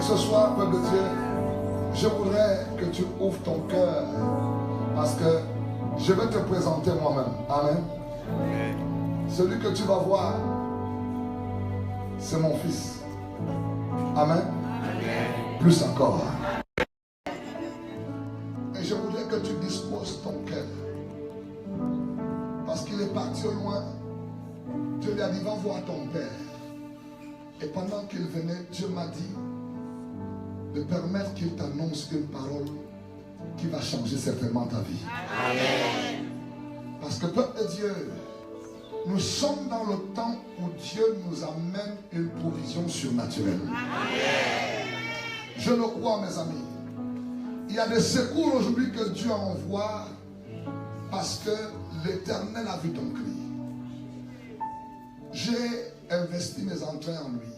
ce soir, peuple de Dieu, je voudrais que tu ouvres ton cœur parce que je vais te présenter moi-même. Amen. Celui que tu vas voir, c'est mon fils. Amen. Plus encore. Et je voudrais que tu disposes ton cœur. Parce qu'il est parti au loin. Dieu lui a dit, va voir ton père. Et pendant qu'il venait, Dieu m'a dit de permettre qu'il t'annonce une parole qui va changer certainement ta vie. Amen. Parce que peuple de Dieu, nous sommes dans le temps où Dieu nous amène une provision surnaturelle. Amen. Je le crois, mes amis. Il y a des secours aujourd'hui que Dieu envoie parce que l'Éternel a vu ton cri. J'ai investi mes entrains en lui.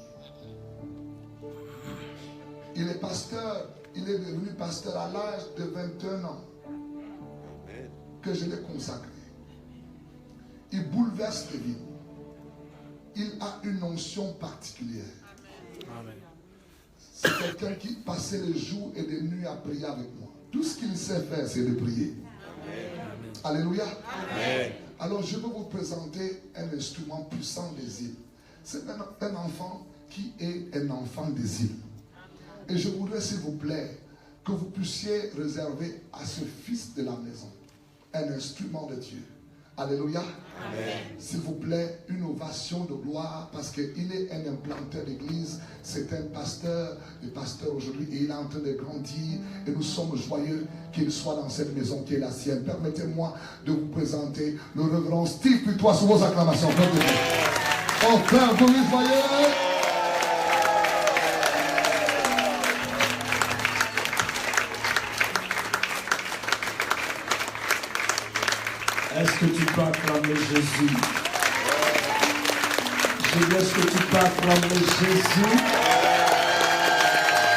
Il est pasteur, il est devenu pasteur à l'âge de 21 ans que je l'ai consacré. Il bouleverse les vies. Il a une onction particulière. Amen. C'est quelqu'un qui passait les jours et des nuits à prier avec moi. Tout ce qu'il sait faire, c'est de prier. Amen. Alléluia. Amen. Alors je vais vous présenter un instrument puissant des îles. C'est un enfant qui est un enfant des îles. Et je voudrais, s'il vous plaît, que vous puissiez réserver à ce fils de la maison un instrument de Dieu. Alléluia. S'il vous plaît, une ovation de gloire parce qu'il est un implanteur d'église. C'est un pasteur aujourd'hui et il est en train de grandir. Et nous sommes joyeux qu'il soit dans cette maison qui est la sienne. Permettez-moi de vous présenter le révérend Steve Putois sous vos acclamations. Oh, frère, vous les voyez? Est-ce que tu peux acclamer Jésus? Je dis, est-ce que tu peux acclamer Jésus?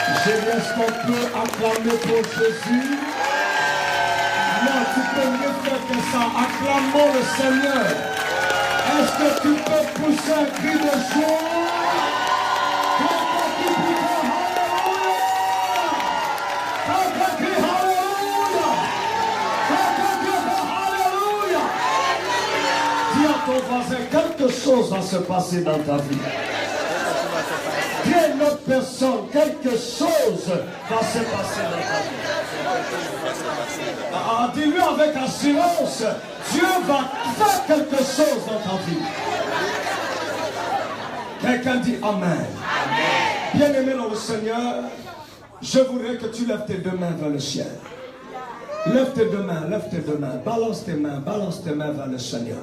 Je dis, est-ce qu'on peut acclamer pour Jésus? Non, tu peux mieux faire que ça. Acclamons le Seigneur. Est-ce que tu peux pousser un cri de joie? Ton voisin, quelque chose va se passer dans ta vie. Dis à une autre personne, quelque chose va se passer dans ta vie. Dis-lui avec assurance, Dieu va faire quelque chose dans ta vie. Quelqu'un dit Amen. Bien-aimé dans le Seigneur, je voudrais que tu lèves tes deux mains vers le ciel. Lève tes deux mains, balance tes mains vers le Seigneur.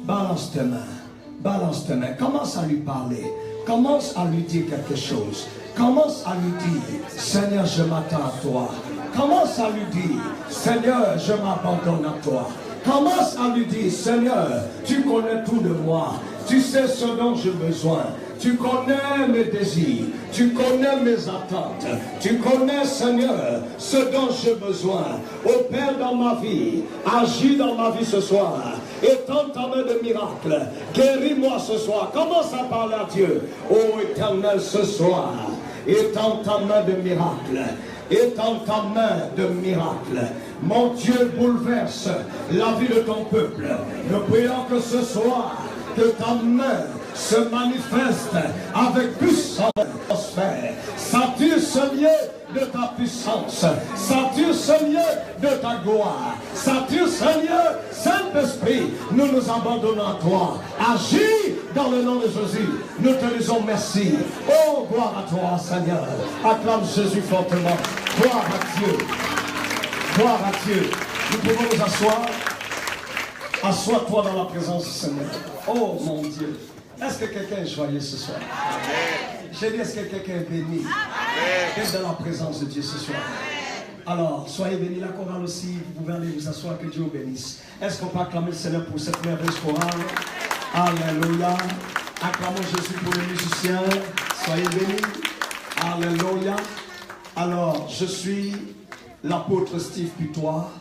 Balance tes mains, commence à lui parler, commence à lui dire quelque chose, commence à lui dire, Seigneur, je m'attends à toi, commence à lui dire, Seigneur, je m'abandonne à toi, commence à lui dire, Seigneur, tu connais tout de moi, tu sais ce dont j'ai besoin. Tu connais mes désirs, tu connais mes attentes, tu connais, Seigneur, ce dont j'ai besoin. Opère dans ma vie, agis dans ma vie ce soir. Étends ta main de miracle, guéris-moi ce soir. Commence à parler à Dieu. Ô Éternel, ce soir, étends ta main de miracle. Étends ta main de miracle. Mon Dieu, bouleverse la vie de ton peuple. Nous prions que ce soir, que ta main se manifeste avec puissance. Sature ce lieu de ta puissance. Sature ce lieu de ta gloire. Sature ce lieu, Saint-Esprit, nous nous abandonnons à toi. Agis dans le nom de Jésus. Nous te disons merci. Oh, gloire à toi, Seigneur. Acclame Jésus fortement. Gloire à Dieu. Gloire à Dieu. Nous pouvons nous asseoir. Assois-toi dans la présence du Seigneur. Oh mon Dieu. Est-ce que quelqu'un est joyeux ce soir? J'ai dit, est-ce que quelqu'un est béni? Est dans la présence de Dieu ce soir? Alors, soyez bénis. La chorale aussi, vous pouvez aller vous asseoir, que Dieu vous bénisse. Est-ce qu'on peut acclamer le Seigneur pour cette merveilleuse chorale? Alléluia. Acclamons Jésus pour les musiciens. Soyez bénis. Alléluia. Alors, je suis l'apôtre Steve Putois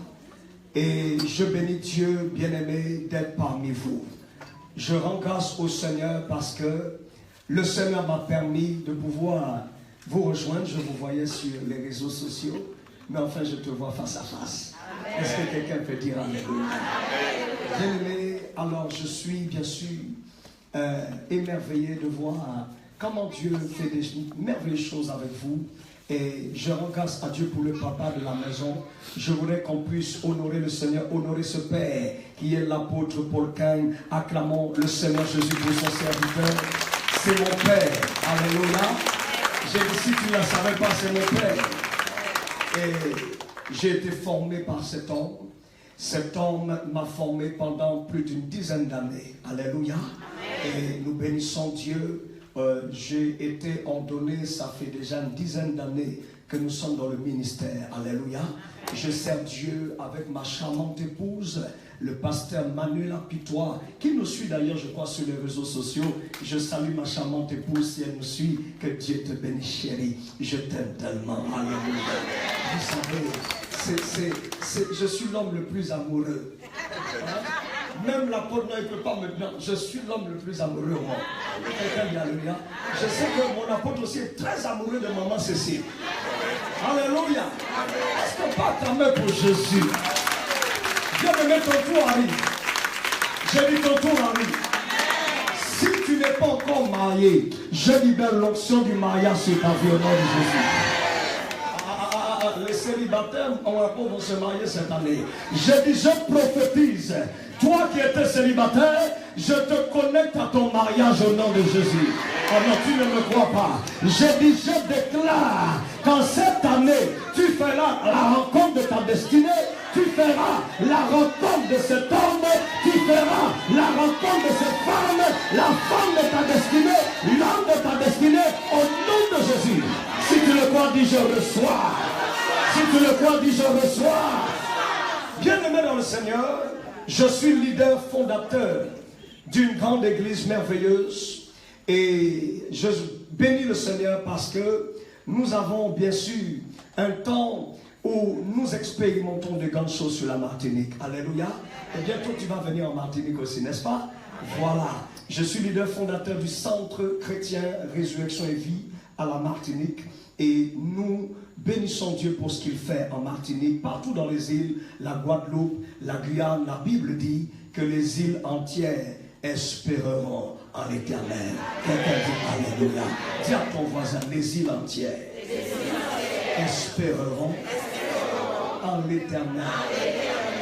et je bénis Dieu, bien-aimé, d'être parmi vous. Je rends grâce au Seigneur parce que le Seigneur m'a permis de pouvoir vous rejoindre. Je vous voyais sur les réseaux sociaux, mais enfin je te vois face à face. Est-ce que quelqu'un peut dire Alléluia? Bien-aimé, alors je suis bien sûr émerveillé de voir comment Dieu fait des merveilleuses choses avec vous. Et je rends grâce à Dieu pour le papa de la maison. Je voudrais qu'on puisse honorer le Seigneur, honorer ce Père qui est l'apôtre Paul Cain. Acclamons le Seigneur Jésus pour son serviteur. C'est mon Père. Alléluia. J'ai dit, si tu ne la savais pas, c'est mon Père. Et j'ai été formé par cet homme. Cet homme m'a formé pendant plus d'une dizaine d'années. Alléluia. Et nous bénissons Dieu. J'ai été ordonné, ça fait déjà une dizaine d'années que nous sommes dans le ministère. Alléluia. Je sers Dieu avec ma charmante épouse, le pasteur Manuel Apitois, qui nous suit d'ailleurs, je crois, sur les réseaux sociaux. Je salue ma charmante épouse si elle nous suit. Que Dieu te bénisse, chérie. Je t'aime tellement. Alléluia. Vous savez, je suis l'homme le plus amoureux. Même l'apôtre ne peut pas me dire, je suis l'homme le plus amoureux au monde. Quelqu'un dit Alléluia. Je sais que mon apôtre aussi est très amoureux de maman Cécile. Alléluia. Est-ce qu'on peut acclamer pour Jésus? Viens de mettre ton tour arrive. J'ai dit ton tour arrive. Si tu n'es pas encore marié, je libère l'onction du mariage sur ta vie au nom de Jésus. Les célibataires vont se marier cette année. Je dis, je prophétise. Toi qui étais célibataire, je te connecte à ton mariage au nom de Jésus. Oh non, tu ne me crois pas. Je dis, je déclare qu'en cette année, tu feras la rencontre de ta destinée. Tu feras la rencontre de cet homme. Tu feras la rencontre de cette femme. La femme de ta destinée. L'homme de ta destinée. Au nom de Jésus. Si tu le crois, dis je reçois. Si tu le crois, dis je reçois. Bien-aimé dans le Seigneur, je suis leader fondateur d'une grande église merveilleuse et je bénis le Seigneur parce que nous avons bien sûr un temps où nous expérimentons de grandes choses sur la Martinique. Alléluia. Et bientôt tu vas venir en Martinique aussi, n'est-ce pas? Voilà. Je suis leader fondateur du Centre chrétien Résurrection et Vie à la Martinique et nous bénissons Dieu pour ce qu'il fait en Martinique, partout dans les îles, la Guadeloupe, la Guyane. La Bible dit que les îles entières espéreront en l'Éternel. Quelqu'un dit Alléluia. Dis à ton voisin, les îles entières espéreront en l'Éternel.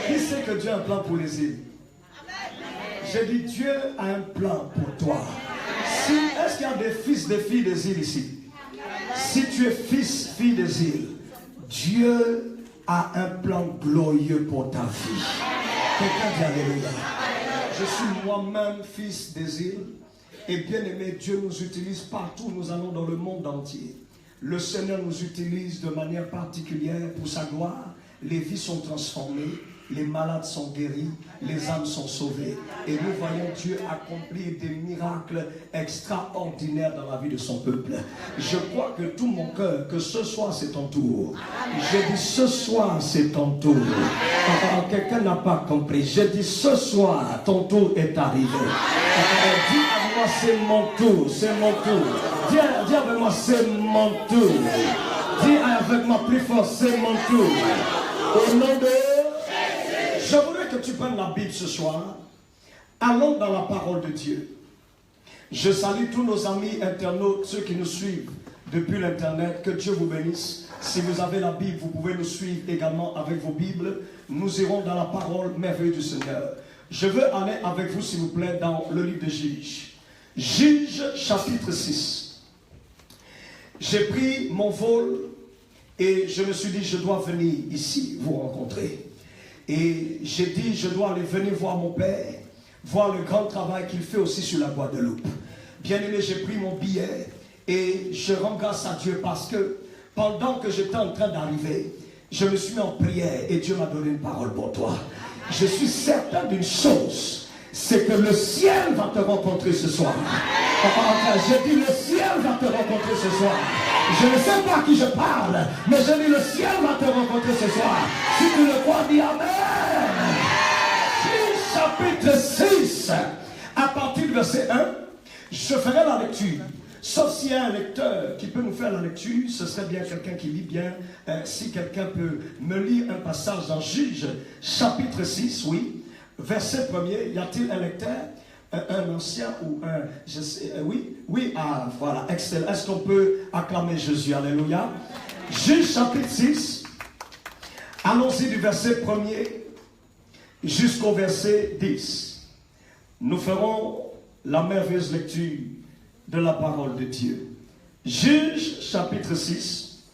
Qui sait que Dieu a un plan pour les îles? J'ai dit, Dieu a un plan pour toi. Est-ce qu'il y a des fils, des filles des îles ici? Si tu es fils, fille des îles, Dieu a un plan glorieux pour ta vie. Quelqu'un dit Alléluia. Je suis moi-même fils des îles et bien aimé, Dieu nous utilise partout où nous allons dans le monde entier. Le Seigneur nous utilise de manière particulière pour sa gloire. Les vies sont transformées, les malades sont guéris, les âmes sont sauvées. Et nous voyons Dieu accomplir des miracles extraordinaires dans la vie de son peuple. Je crois que tout mon cœur, que ce soir c'est ton tour. J'ai dit ce soir c'est ton tour. Quelqu'un n'a pas compris. J'ai dit ce soir ton tour est arrivé. Dis à moi c'est mon tour, c'est mon tour. Dis avec moi c'est mon tour. Dis avec moi plus fort c'est mon tour. Au nom de... Je voudrais que tu prennes la Bible ce soir. Allons dans la parole de Dieu. Je salue tous nos amis internautes, ceux qui nous suivent depuis l'internet. Que Dieu vous bénisse. Si vous avez la Bible, vous pouvez nous suivre également avec vos Bibles. Nous irons dans la parole merveilleuse du Seigneur. Je veux aller avec vous, s'il vous plaît, dans le livre de Juges. Juges, chapitre 6. J'ai pris mon vol et je me suis dit, je dois venir ici vous rencontrer. Et j'ai dit, je dois aller venir voir mon père, voir le grand travail qu'il fait aussi sur la Guadeloupe. Bien aimé, j'ai pris mon billet et je rends grâce à Dieu parce que pendant que j'étais en train d'arriver, je me suis mis en prière et Dieu m'a donné une parole pour toi. Je suis certain d'une chose, c'est que le ciel va te rencontrer ce soir. J'ai dit, le ciel va te rencontrer ce soir. Je ne sais pas à qui je parle, mais je dis, le ciel va te rencontrer ce soir. Si tu le crois, dis Amen. Chapitre 6, à partir du verset 1, je ferai la lecture. Sauf s'il y a un lecteur qui peut nous faire la lecture, ce serait bien quelqu'un qui lit bien. Si quelqu'un peut me lire un passage dans Juge, chapitre 6, oui, verset 1er, y a-t-il un lecteur? Un ancien ou un... Je sais, oui, oui, ah, voilà, excellent. Est-ce qu'on peut acclamer Jésus? Alléluia. Juge, chapitre 6, allons-y du verset 1er jusqu'au verset 10. Nous ferons la merveilleuse lecture de la parole de Dieu. Juge, chapitre 6.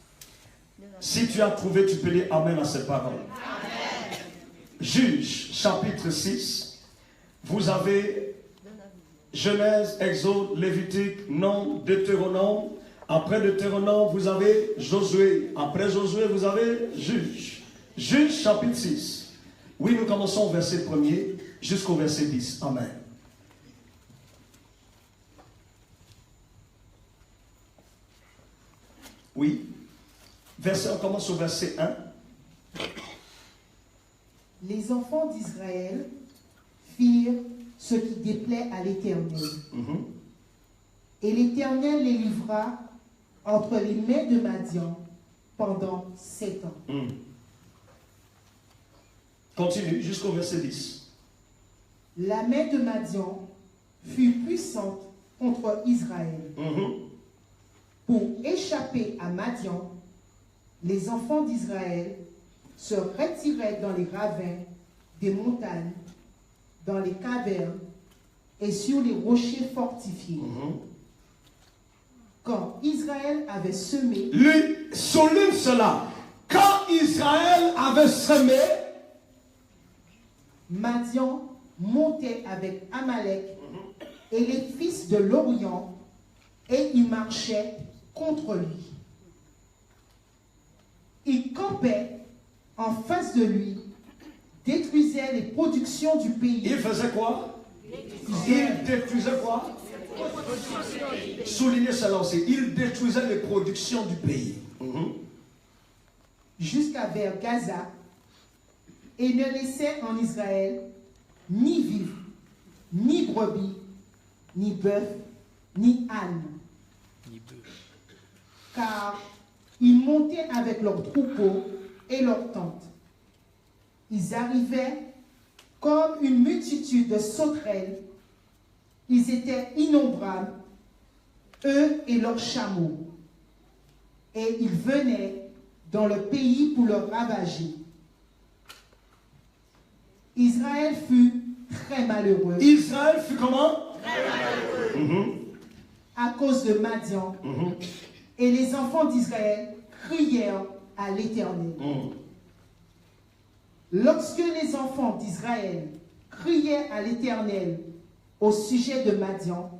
Si tu as trouvé, tu peux dire Amen à cette parole. Amen. Juge, chapitre 6. Vous avez Genèse, Exode, Lévitique, Nombre, Deutéronome. Après Deutéronome, vous avez Josué. Après Josué, vous avez Juge. Juge, chapitre 6. Oui, nous commençons au verset 1er jusqu'au verset 10. Amen. Oui. On commence au verset 1. Les enfants d'Israël firent ce qui déplaît à l'Éternel. Et l'Éternel les livra entre les mains de Madian pendant 7 ans. Continue jusqu'au verset 10. La main de Madian fut puissante contre Israël. Pour échapper à Madian, les enfants d'Israël se retiraient dans les ravins des montagnes, dans les cavernes et sur les rochers fortifiés. Quand Israël avait semé... Lui, souligne cela. Quand Israël avait semé, Madian montait avec Amalek et les fils de l'Orient et il marchait contre lui. Il campait en face de lui, détruisait les productions du pays. Il faisait quoi? Il détruisait quoi? Soulignez cela aussi. Il détruisait les productions du pays. Jusqu'à vers Gaza, et ne laissait en Israël ni vivre, ni brebis, ni bœuf, ni âne. Car ils montaient avec leurs troupeaux et leurs tentes. Ils arrivaient comme une multitude de sauterelles. Ils étaient innombrables, eux et leurs chameaux. Et ils venaient dans le pays pour le ravager. Israël fut très malheureux. Israël fut comment? Très malheureux. À cause de Madian. Et les enfants d'Israël crièrent à l'Éternel. Lorsque les enfants d'Israël criaient à l'Éternel au sujet de Madian,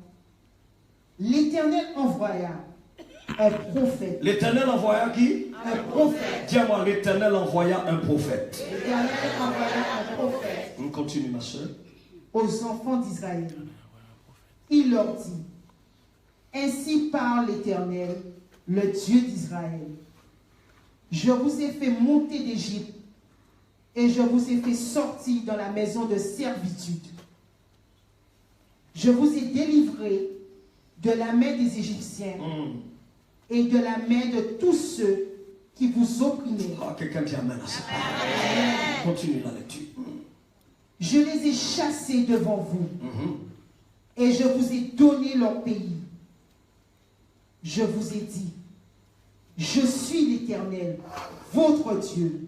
l'Éternel envoya un prophète. L'Éternel envoya qui? Un prophète. Dis-moi, l'Éternel envoya un prophète. L'Éternel envoya un prophète. On continue, ma soeur. Aux enfants d'Israël. Il leur dit, ainsi parle l'Éternel, le Dieu d'Israël. Je vous ai fait monter d'Égypte et je vous ai fait sortir dans la maison de servitude. Je vous ai délivré de la main des Égyptiens et de la main de tous ceux qui vous opprimaient. Quelqu'un dit amen à ça. Continue la lecture. Je les ai chassés devant vous et je vous ai donné leur pays. Je vous ai dit, je suis l'Éternel, votre Dieu.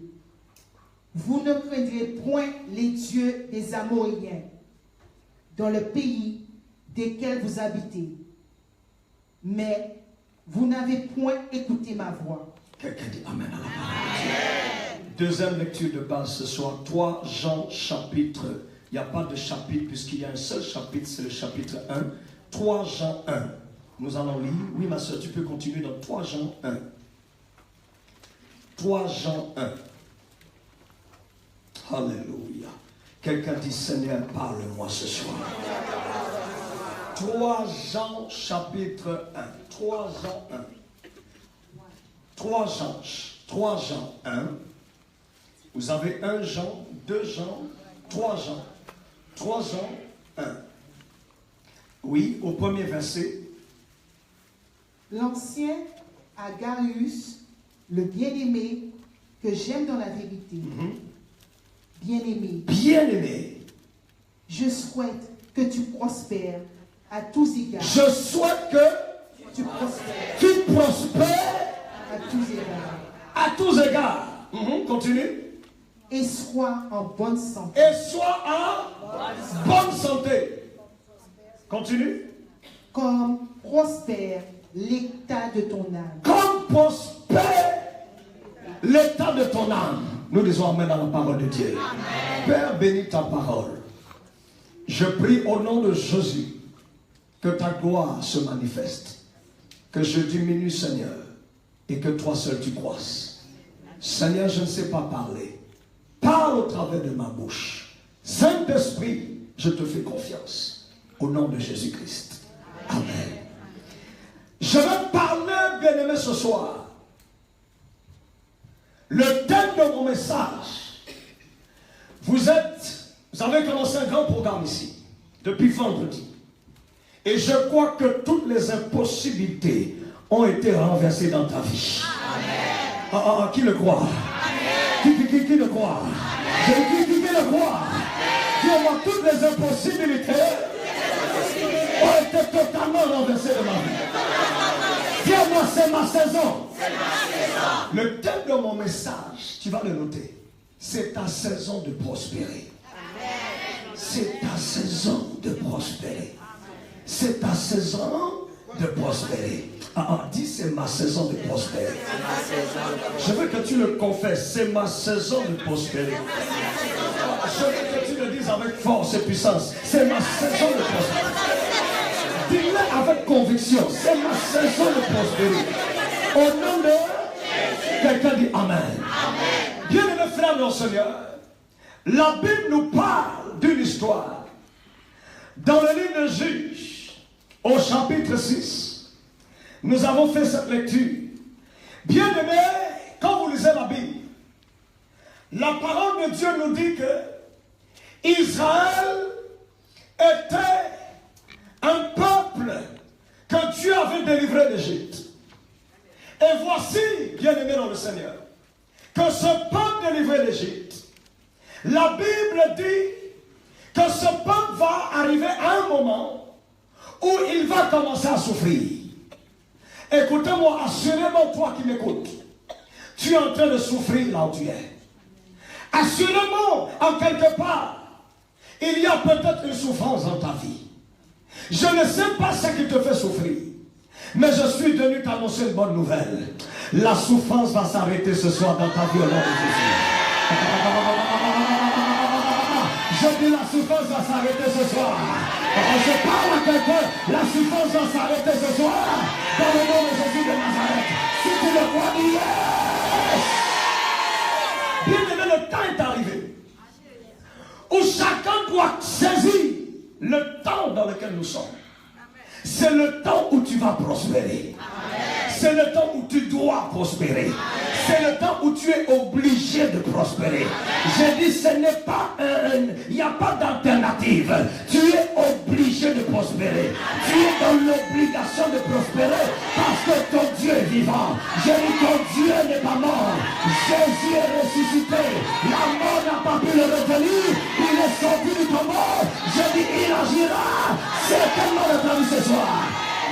Vous ne craindrez point les dieux des Amoréens dans le pays desquels vous habitez. Mais vous n'avez point écouté ma voix. Quelqu'un dit amen à la parole. Deuxième lecture de base ce soir, 3 Jean chapitre. Il n'y a pas de chapitre puisqu'il y a un seul chapitre, c'est le chapitre 1. 3 Jean 1. Nous allons lire. Oui, ma soeur, tu peux continuer dans 3 Jean 1. 3 Jean 1. Alléluia. Quelqu'un dit, Seigneur, parle-moi ce soir. 3 Jean chapitre 1. 3 Jean 1. 3 Jean 1. Vous avez 1 Jean, 2 Jean, 3 Jean. 3 Jean 1. Oui, au premier verset. L'ancien Agarius, le bien-aimé, que j'aime dans la vérité. Bien-aimé. Bien-aimé. Je souhaite que tu prospères à tous égards. Je souhaite que Tu prospères tu prospères à tous égards. à tous égards. Continue. Et sois en bonne santé. Et sois en bonne santé. Continue. Comme prospère l'état de ton âme. Comme prospère l'état de ton âme. Nous disons amen dans la parole de Dieu. Amen. Père, bénis ta parole. Je prie au nom de Jésus que ta gloire se manifeste. Que je diminue, Seigneur, et que toi seul tu croisses. Seigneur, je ne sais pas parler. Parle au travers de ma bouche. Saint-Esprit, je te fais confiance. Au nom de Jésus-Christ. Amen. Je vais parler, bien-aimé, ce soir. Le thème de mon message. Vous avez commencé un grand programme ici, depuis vendredi. Et je crois que toutes les impossibilités ont été renversées dans ta vie. Amen. Qui le croit? Qui le croit? Qui le croit? Dis-moi, toutes les impossibilités ont été totalement renversées de ma vie. Dis-moi, c'est ma saison. Le thème de mon message, tu vas le noter, c'est ta saison de prospérer. C'est ta saison de prospérer. C'est ta saison de prospérer. Dis, c'est ma saison de prospérer. Je veux que tu le confesses, c'est ma saison de prospérer. Je veux que tu le dises avec force et puissance, c'est ma saison de prospérer. Dis-le avec conviction, c'est ma saison de prospérer. Au nom de quelqu'un dit Amen. Bien-aimés frères dans le Seigneur, la Bible nous parle d'une histoire. Dans le livre de Juges, au chapitre 6, nous avons fait cette lecture. Bien-aimés, quand vous lisez la Bible, la parole de Dieu nous dit que Israël était un peuple que Dieu avait délivré d'Égypte. Et voici, bien-aimés dans le Seigneur, que ce peuple délivré d'Égypte, la Bible dit que ce peuple va arriver à un moment où il va commencer à souffrir. Écoutez-moi, assurément, toi qui m'écoutes, tu es en train de souffrir là où tu es. Assurément, en quelque part, il y a peut-être une souffrance dans ta vie. Je ne sais pas ce qui te fait souffrir, mais je suis venu t'annoncer une bonne nouvelle. La souffrance va s'arrêter ce soir dans ta vie au nom de Jésus. Je dis la souffrance va s'arrêter ce soir. Je parle à quelqu'un, la souffrance va s'arrêter ce soir dans le nom de Jésus de Nazareth. Si tu le crois, dis yes. Bien-aimé, le temps est arrivé où chacun doit saisir le temps dans lequel nous sommes. C'est le temps où tu vas prospérer. C'est le temps où tu dois prospérer. C'est le temps où tu es obligé de prospérer. J'ai dit, ce n'est pas il n'y a pas d'alternative. Tu es obligé de prospérer. Tu es dans l'obligation de prospérer parce que ton Dieu est vivant. J'ai dit, ton Dieu n'est pas mort. Jésus est ressuscité. La mort n'a pas pu le retenir. Il est sorti du tombeau. J'ai dit, il agira certainement dans ta vie ce soir.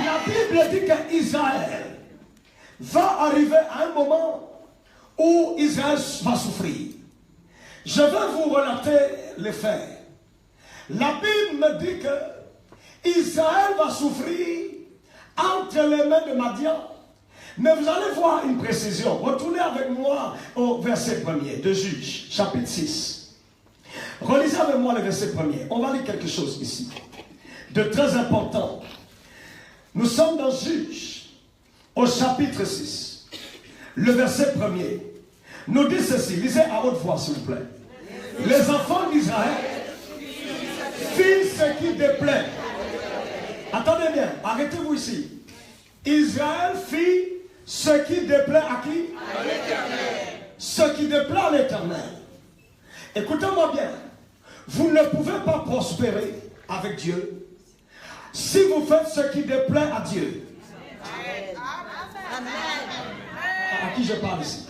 La Bible dit qu'Israël va arriver à un moment où Israël va souffrir. Je vais vous relater les faits. La Bible me dit que Israël va souffrir entre les mains de Madian. Mais vous allez voir une précision. Retournez avec moi au verset 1er de Juges, chapitre 6. Relisez avec moi le verset 1er. On va lire quelque chose ici de très important. Nous sommes dans Juges, au chapitre 6. Le verset 1er nous dit ceci. Lisez à haute voix, s'il vous plaît. Les enfants d'Israël firent ce qui déplaît. Attendez bien, arrêtez-vous ici. Israël fit ce qui déplaît à qui? À l'Éternel. Ce qui déplaît à l'Éternel. Écoutez-moi bien. Vous ne pouvez pas prospérer avec Dieu si vous faites ce qui déplaît à Dieu. À qui je parle ici?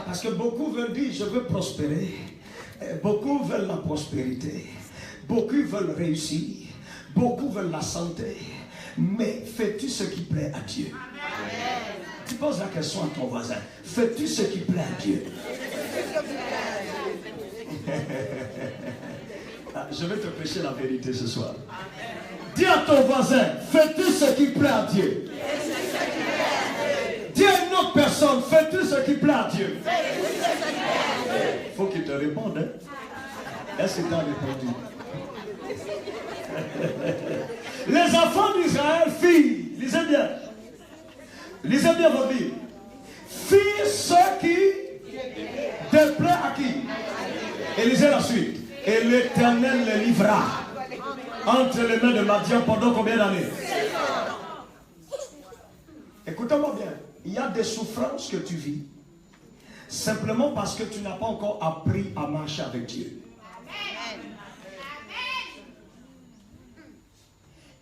Parce que beaucoup veulent dire, je veux prospérer. Beaucoup veulent la prospérité. Beaucoup veulent réussir. Beaucoup veulent la santé. Mais fais-tu ce qui plaît à Dieu? Tu poses la question à ton voisin. Fais-tu ce qui plaît à Dieu? Je vais te prêcher la vérité ce soir. Dis à ton voisin, fais-tu ce qui plaît à Dieu? Dis à une autre personne, fais-tu ce qui plaît à Dieu? Il faut qu'il te réponde. Hein? Est-ce que tu as répondu? Les enfants d'Israël, filles, lisez bien. Lisez bien votre Bible. Firent ce qui déplaît à qui? Et lisez la suite. Et l'Éternel les livra entre les mains de Madian pendant combien d'années? Écoutez-moi bien. Il y a des souffrances que tu vis simplement parce que tu n'as pas encore appris à marcher avec Dieu.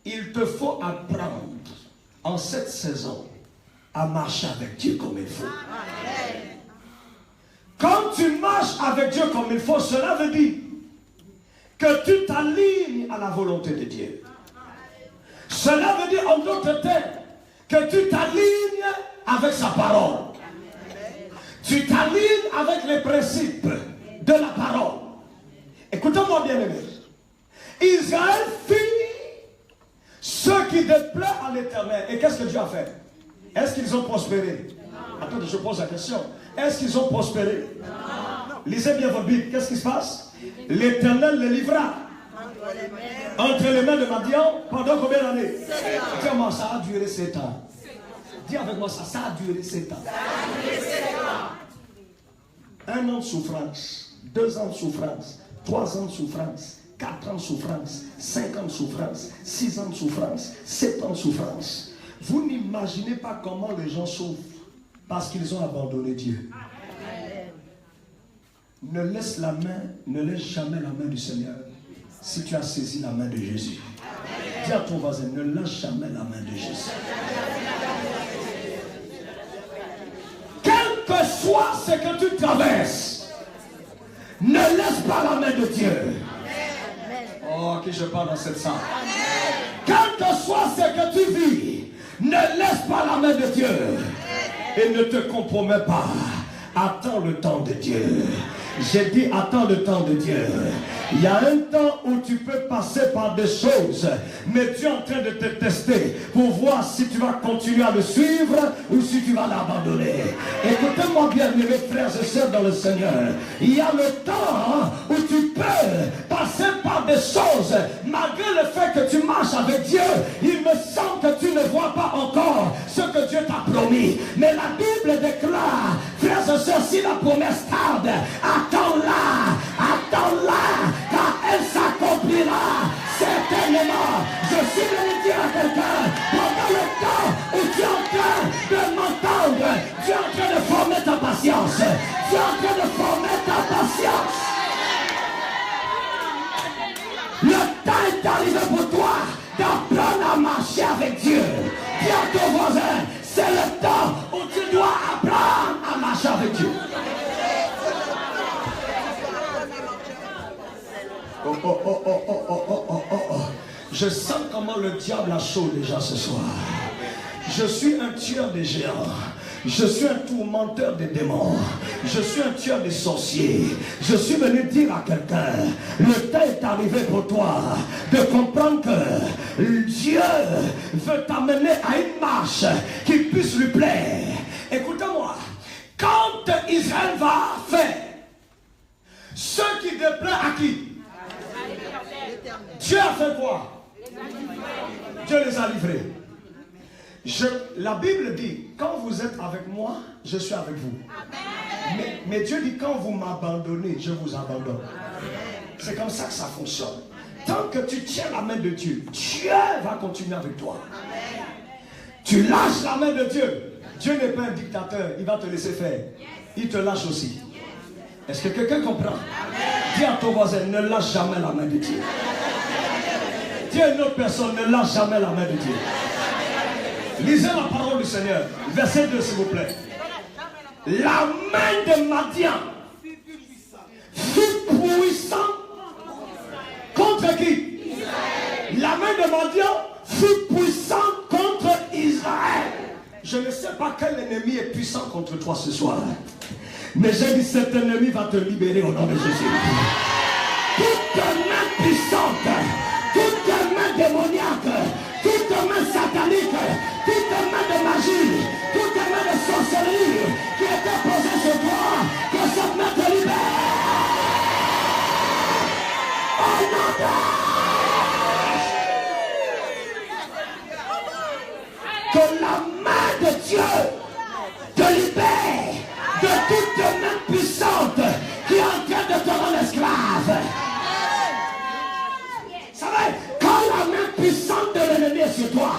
Il te faut apprendre en cette saison à marcher avec Dieu comme il faut. Quand tu marches avec Dieu comme il faut, cela veut dire que tu t'alignes à la volonté de Dieu. Cela veut dire en d'autres termes que tu t'alignes avec sa parole. Tu t'alignes avec les principes de la parole. Écoutez-moi bien, aimé. Israël fit ce qui déplaît à l'Éternel. Et qu'est-ce que Dieu a fait? Est-ce qu'ils ont prospéré? Attendez, je pose la question. Est-ce qu'ils ont prospéré? Non. Lisez bien votre Bible. Qu'est-ce qui se passe? L'Éternel les livra entre les mains de Madian pendant combien d'années? Dis-moi, ça a duré 7 ans. Dis avec moi ça, ça a duré 7 ans. 1 an de souffrance, 2 ans de souffrance, 3 ans de souffrance, 4 ans de souffrance, 5 ans de souffrance, 6 ans de souffrance, 7 ans de souffrance. Vous n'imaginez pas comment les gens souffrent parce qu'ils ont abandonné Dieu. Ne laisse jamais la main du Seigneur si tu as saisi la main de Jésus. Dis à ton voisin, ne lâche jamais la main de Jésus. Quel que soit ce que tu traverses, ne laisse pas la main de Dieu. Oh, qui je parle dans cette salle. Quel que soit ce que tu vis, ne laisse pas la main de Dieu. Et ne te compromets pas. Attends le temps de Dieu. J'ai dit attends le temps de Dieu. Il y a un temps où tu peux passer par des choses, mais tu es en train de te tester pour voir si tu vas continuer à le suivre ou si tu vas l'abandonner. Écoutez-moi bien, mes frères et sœurs dans le Seigneur. Il y a le temps où tu peux passer par des choses, malgré le fait que tu marches avec Dieu. Il me semble que tu ne vois pas encore ce que Dieu t'a promis. Mais la Bible déclare, frères et sœurs, si la promesse tarde, attends-la, attends-la, car elle s'accomplira certainement. Je suis venu dire à quelqu'un, pendant le temps où tu es en train de m'entendre, tu es en train de former ta patience. Tu es en train de former ta patience. Le temps est arrivé pour toi d'apprendre à marcher avec Dieu. Dis à ton voisin, c'est le temps où tu dois apprendre à marcher avec Dieu. Je sens comment le diable a chaud déjà ce soir. Je suis un tueur des géants. Je suis un tourmenteur des démons. Je suis un tueur des sorciers. Je suis venu dire à quelqu'un, le temps est arrivé pour toi de comprendre que Dieu veut t'amener à une marche qui puisse lui plaire. Écoutez-moi, quand Israël va faire ce qui déplaît à qui? Dieu a fait quoi? Dieu les a livrés. La Bible dit, quand vous êtes avec moi, je suis avec vous. Mais Dieu dit, quand vous m'abandonnez, je vous abandonne. C'est comme ça que ça fonctionne. Tant que tu tiens la main de Dieu, Dieu va continuer avec toi. Tu lâches la main de Dieu. Dieu n'est pas un dictateur, il va te laisser faire. Il te lâche aussi. Est-ce que quelqu'un comprend? Dis à ton voisin, ne lâche jamais la main de Dieu. Dis à une autre personne, ne lâche jamais la main de Dieu. Lisez la parole du Seigneur. Verset 2, s'il vous plaît. La main de Madian fut puissante contre qui? La main de Madian fut puissante contre Israël. Je ne sais pas quel ennemi est puissant contre toi ce soir. Mais j'ai dit cet ennemi va te libérer au nom de Jésus. Toute main puissante, toute main démoniaque, toute main satanique, toute main de magie, toute main de sorcellerie qui était posée sur toi, que cette main te libère. Oh non, que la main de Dieu te libère de toute main puissante qui est en train de te rendre esclave. Vous savez, quand la main puissante de l'ennemi est sur toi,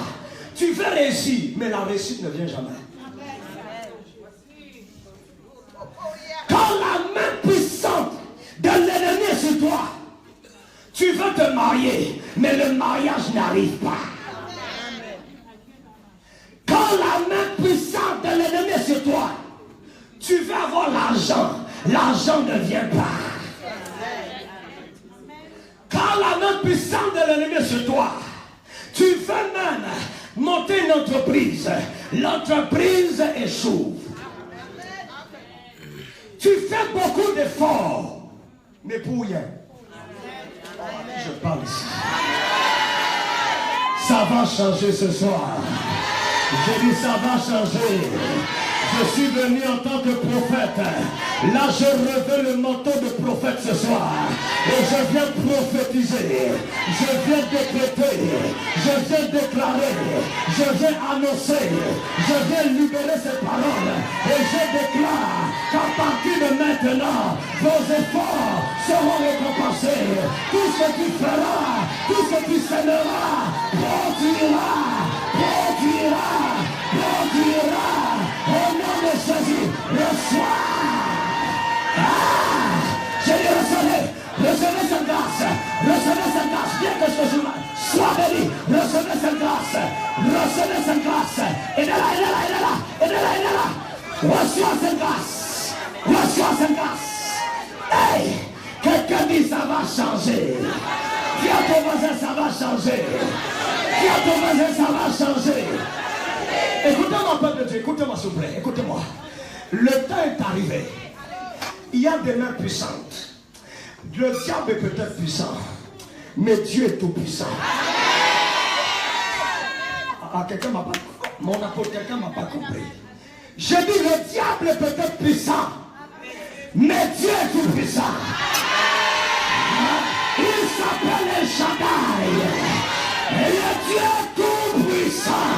tu veux réussir, mais la réussite ne vient jamais. Quand la main puissante de l'ennemi est sur toi, tu veux te marier, mais le mariage n'arrive pas. Quand la main puissante de l'ennemi est sur toi, tu veux avoir l'argent, l'argent ne vient pas. Quand la main puissante de l'ennemi est sur toi, tu veux même monter une entreprise, l'entreprise échoue. Tu fais beaucoup d'efforts, mais pour rien. Je parle ici. Ça va changer ce soir. J'ai dit ça va changer. Je suis venu en tant que prophète. Là, je revêt le manteau de prophète ce soir. Et je viens prophétiser. Je viens décréter. Je viens déclarer. Je viens annoncer. Je viens libérer ces paroles. Et je déclare qu'à partir de maintenant, vos efforts seront récompensés. Tout ce que tu feras, tout ce que tu sèmeras, produira. Au nom de Jésus, reçois. J'ai dit recevez cette grâce. Recevez cette grâce. Bien que je joue mal. Sois béni. Recevez cette grâce. Recevez cette grâce. Et de là. Reçois cette grâce. Reçois cette grâce. Hey! Quelqu'un dit ça va changer. Dis à ton voisin ça va changer. Dis à ton voisin ça va changer. Écoutez-moi, peuple de Dieu, écoutez-moi s'il vous plaît, écoutez-moi. Le temps est arrivé. Il y a des mains puissantes. Le diable est peut-être puissant, mais Dieu est tout puissant. Quelqu'un m'a pas compris. Mon apôtre, quelqu'un m'a pas compris. Je dis le diable est peut-être puissant, mais Dieu est tout puissant. Il s'appelle El Shaddai. Et le Dieu tout puissant.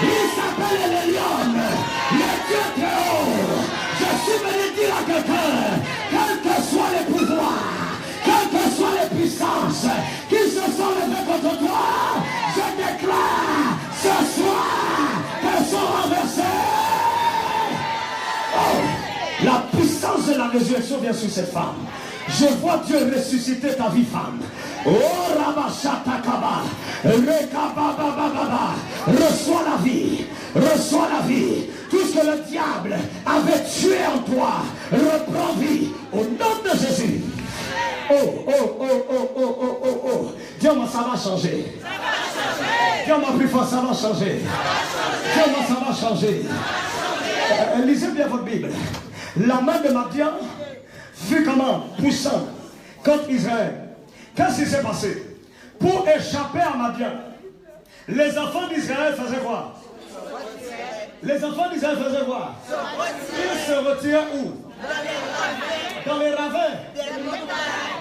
Il s'appelle le lion, le Dieu très haut. Je suis venu dire à quelqu'un, quels que soient les pouvoirs, quelles que soient les puissances qui se sont levées contre toi, je déclare ce soir qu'elles sont renversées. Oh, la puissance de la résurrection vient sur cette femme. Je vois Dieu ressusciter ta vie, femme. Oh, Rabashatakaba, Rekababababa, reçois la vie, reçois la vie. Tout ce que le diable avait tué en toi, reprend vie au nom de Jésus. Oh. Dis-moi, ça va changer. Dis-moi plus fort, ça va changer. Dis-moi, ça va changer. Lisez bien votre Bible. La main de Madian fut comment? Puissante contre Israël. Qu'est-ce qui s'est passé? Pour échapper à Madian, les enfants d'Israël faisaient quoi? Les enfants d'Israël faisaient quoi? Ils se retiraient où? Dans les ravins,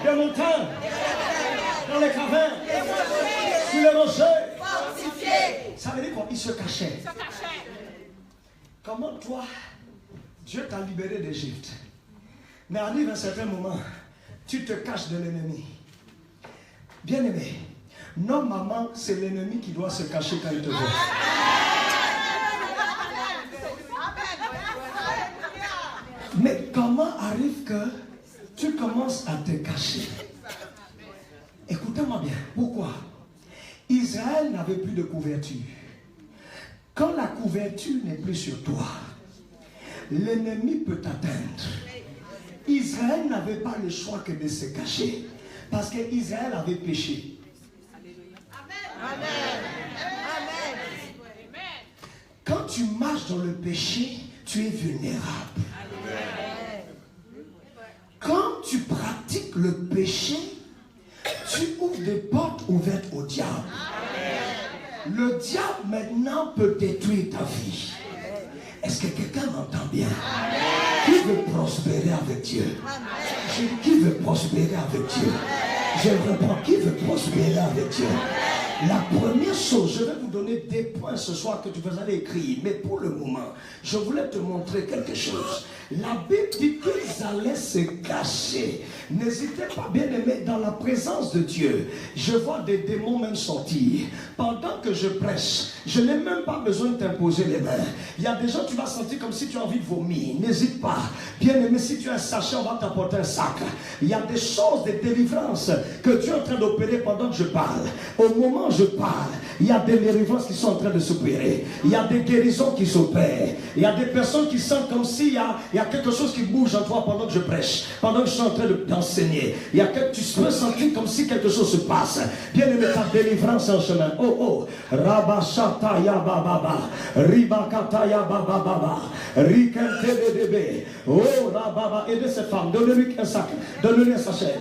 des montagnes, dans les cavernes, sur les rochers. Ça veut dire quoi? Ils se cachaient. Comment toi, Dieu t'a libéré d'Égypte, mais arrive un certain moment, tu te caches de l'ennemi. Bien-aimé, normalement, c'est l'ennemi qui doit se cacher quand il te voit. Mais comment arrive que tu commences à te cacher? Écoutez-moi bien. Pourquoi? Israël n'avait plus de couverture. Quand la couverture n'est plus sur toi, l'ennemi peut t'atteindre. Israël n'avait pas le choix que de se cacher, parce qu'Israël avait péché. Amen. Quand tu marches dans le péché, tu es vulnérable. Quand tu pratiques le péché, tu ouvres des portes ouvertes au diable. Le diable maintenant peut détruire ta vie. Est-ce que quelqu'un m'entend bien? Qui veut prospérer avec Dieu? Qui veut prospérer avec Dieu? Je reprends, qui veut prospérer avec Dieu? La première chose, je vais vous donner des points ce soir que vous avez écrits, mais pour le moment, je voulais te montrer quelque chose. La Bible dit qu'ils allaient se cacher. N'hésitez pas, bien aimé, dans la présence de Dieu. Je vois des démons même sortir. Pendant que je prêche, je n'ai même pas besoin de t'imposer les mains. Il y a des gens, tu vas sentir comme si tu as envie de vomir. N'hésite pas. Bien aimé, si tu as un sachet, on va t'apporter un sac. Il y a des choses, des délivrances que Dieu est en train d'opérer pendant que je parle. Au moment où je parle, il y a des délivrances qui sont en train de s'opérer. Il y a des guérisons qui s'opèrent. Il y a des personnes qui sentent comme s'il y a quelque chose qui bouge en toi pendant que je prêche, pendant que je suis en train d'enseigner. Tu peux sentir comme si quelque chose se passe. Bien aimé, ta délivrance en chemin. Oh, Rabashataya Bababa, Ribakataya Bababa, Rikentebebe. Oh, Rababa, aidez ces femmes, donnez-lui un sac, donnez-lui un sachet.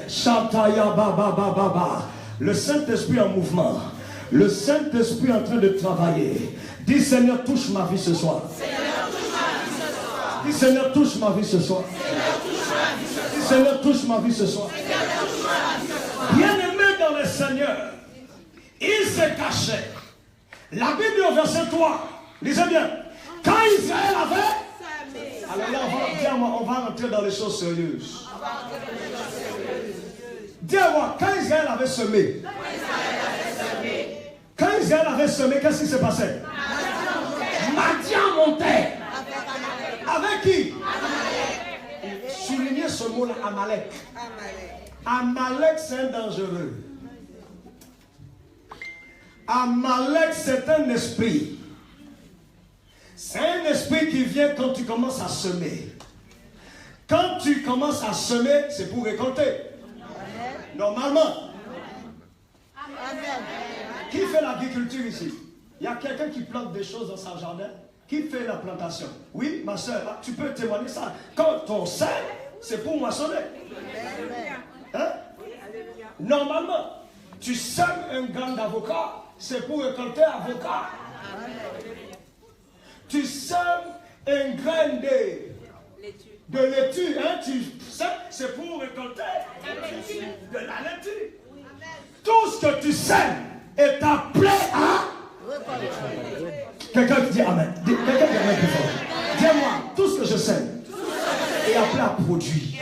Shataya Bababa. Le Saint-Esprit en mouvement. Le Saint-Esprit en train de travailler. Dis Seigneur, touche ma vie ce soir. Dis Seigneur, touche ma vie ce soir. Dis Seigneur, touche ma vie ce soir. Bien-aimé dans le Seigneur, il se cachait. La Bible dit au verset 3, lisez bien, quand Israël avait... Alors là, on va rentrer dans les choses sérieuses. Dis-moi, quand Israël avait semé, qu'est-ce qui se passait? Madian montait. Avec qui? Soulignez ce mot-là, Amalek. Amalek, c'est un dangereux. Amalek, c'est un esprit. C'est un esprit qui vient quand tu commences à semer. Quand tu commences à semer, c'est pour récolter. Normalement. Qui fait l'agriculture ici? Il y a quelqu'un qui plante des choses dans son jardin? Qui fait la plantation? Oui, ma soeur, tu peux témoigner ça. Quand on sème, c'est pour moissonner. Hein? Normalement, tu sèmes un grain d'avocat, c'est pour récolter avocat. Tu sèmes un grain de laitue, hein? Tu sèmes, c'est pour récolter de la laitue. Tout ce que tu sèmes est appelé à... Quelqu'un qui dit Amen. Quelqu'un qui dit Amen plus fort. Dis-moi, tout ce que je sème est appelé à produire.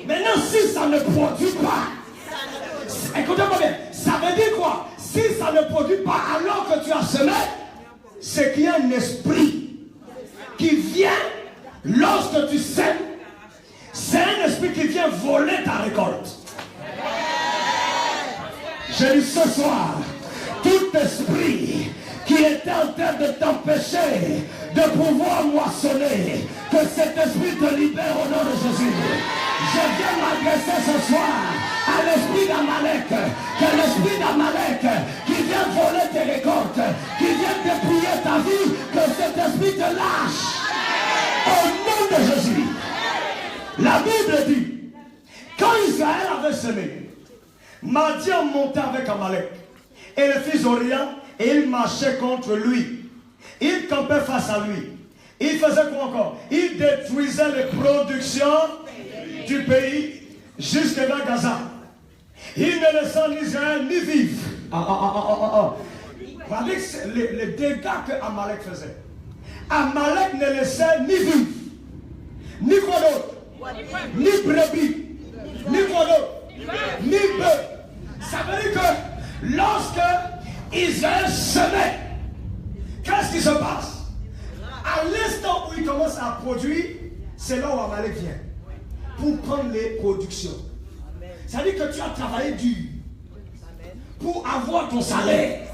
Maintenant, si ça ne produit pas, écoutez-moi bien, ça veut dire quoi? Si ça ne produit pas alors que tu as semé, c'est qu'il y a un esprit qui vient lorsque tu sèmes. C'est un esprit qui vient voler ta récolte. Je dis ce soir, tout esprit qui était en train de t'empêcher de pouvoir moissonner, que cet esprit te libère au nom de Jésus. Je viens m'adresser ce soir à l'esprit d'Amalek, que l'esprit d'Amalek qui vient voler tes récoltes, qui vient dépouiller ta vie, que cet esprit te lâche au nom de Jésus. La Bible dit, quand Israël avait semé, Madian montait avec Amalek et le fils d'Orient, et il marchait contre lui. Il campait face à lui. Il faisait quoi encore? Il détruisait les productions du pays jusque vers Gaza. Il ne laissait ni Israël ni vivre. Regardez les dégâts que Amalek faisait. Amalek ne laissait ni vivre, ni quoi d'autre, ni brebis, ni quoi d'autre, ni bœuf. Ça veut dire que lorsque Israël semait, qu'est-ce qui se passe? À l'instant où il commence à produire, c'est là où Amalek vient pour prendre les productions. C'est-à-dire que tu as travaillé dur pour avoir ton salaire,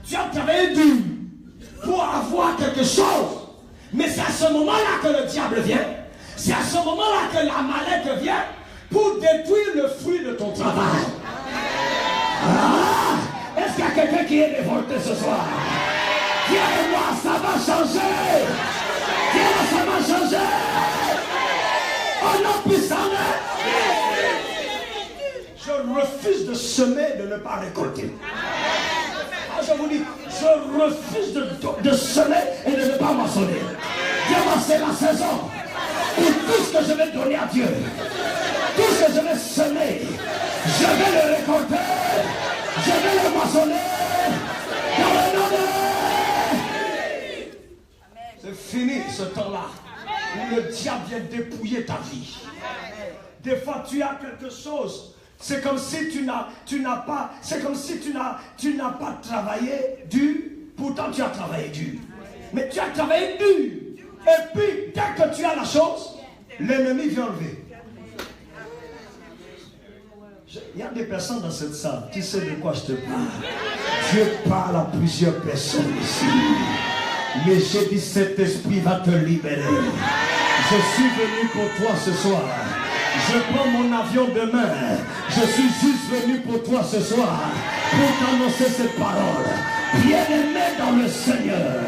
Tu as travaillé dur pour avoir quelque chose. Mais c'est à ce moment-là que le diable vient. C'est à ce moment-là que la mallette vient pour détruire le fruit de ton travail. Ah, est-ce qu'il y a quelqu'un qui est révolté ce soir? Dis-moi, ça va changer. Dis-moi, ça va changer. Oh non, puissant. Je refuse de semer et de ne pas récolter. Ah, je vous dis, je refuse de semer et de ne pas moissonner. Dis-moi, c'est la saison où tout ce que je vais donner à Dieu, tout ce que je vais semer, je vais le récolter, je vais le moissonner. Dans le nom de... C'est fini ce temps-là où le diable vient dépouiller ta vie. Des fois, tu as quelque chose. C'est comme si tu n'as pas travaillé dur. Pourtant, tu as travaillé dur. Mais tu as travaillé dur. Et puis, dès que tu as la chose, l'ennemi vient enlever. Il y a des personnes dans cette salle. Tu sais de quoi je te parle. Dieu parle à plusieurs personnes ici. Mais j'ai dit, cet esprit va te libérer. Je suis venu pour toi ce soir. Je prends mon avion demain. Je suis juste venu pour toi ce soir. Pour t'annoncer cette parole. Bien-aimé dans le Seigneur.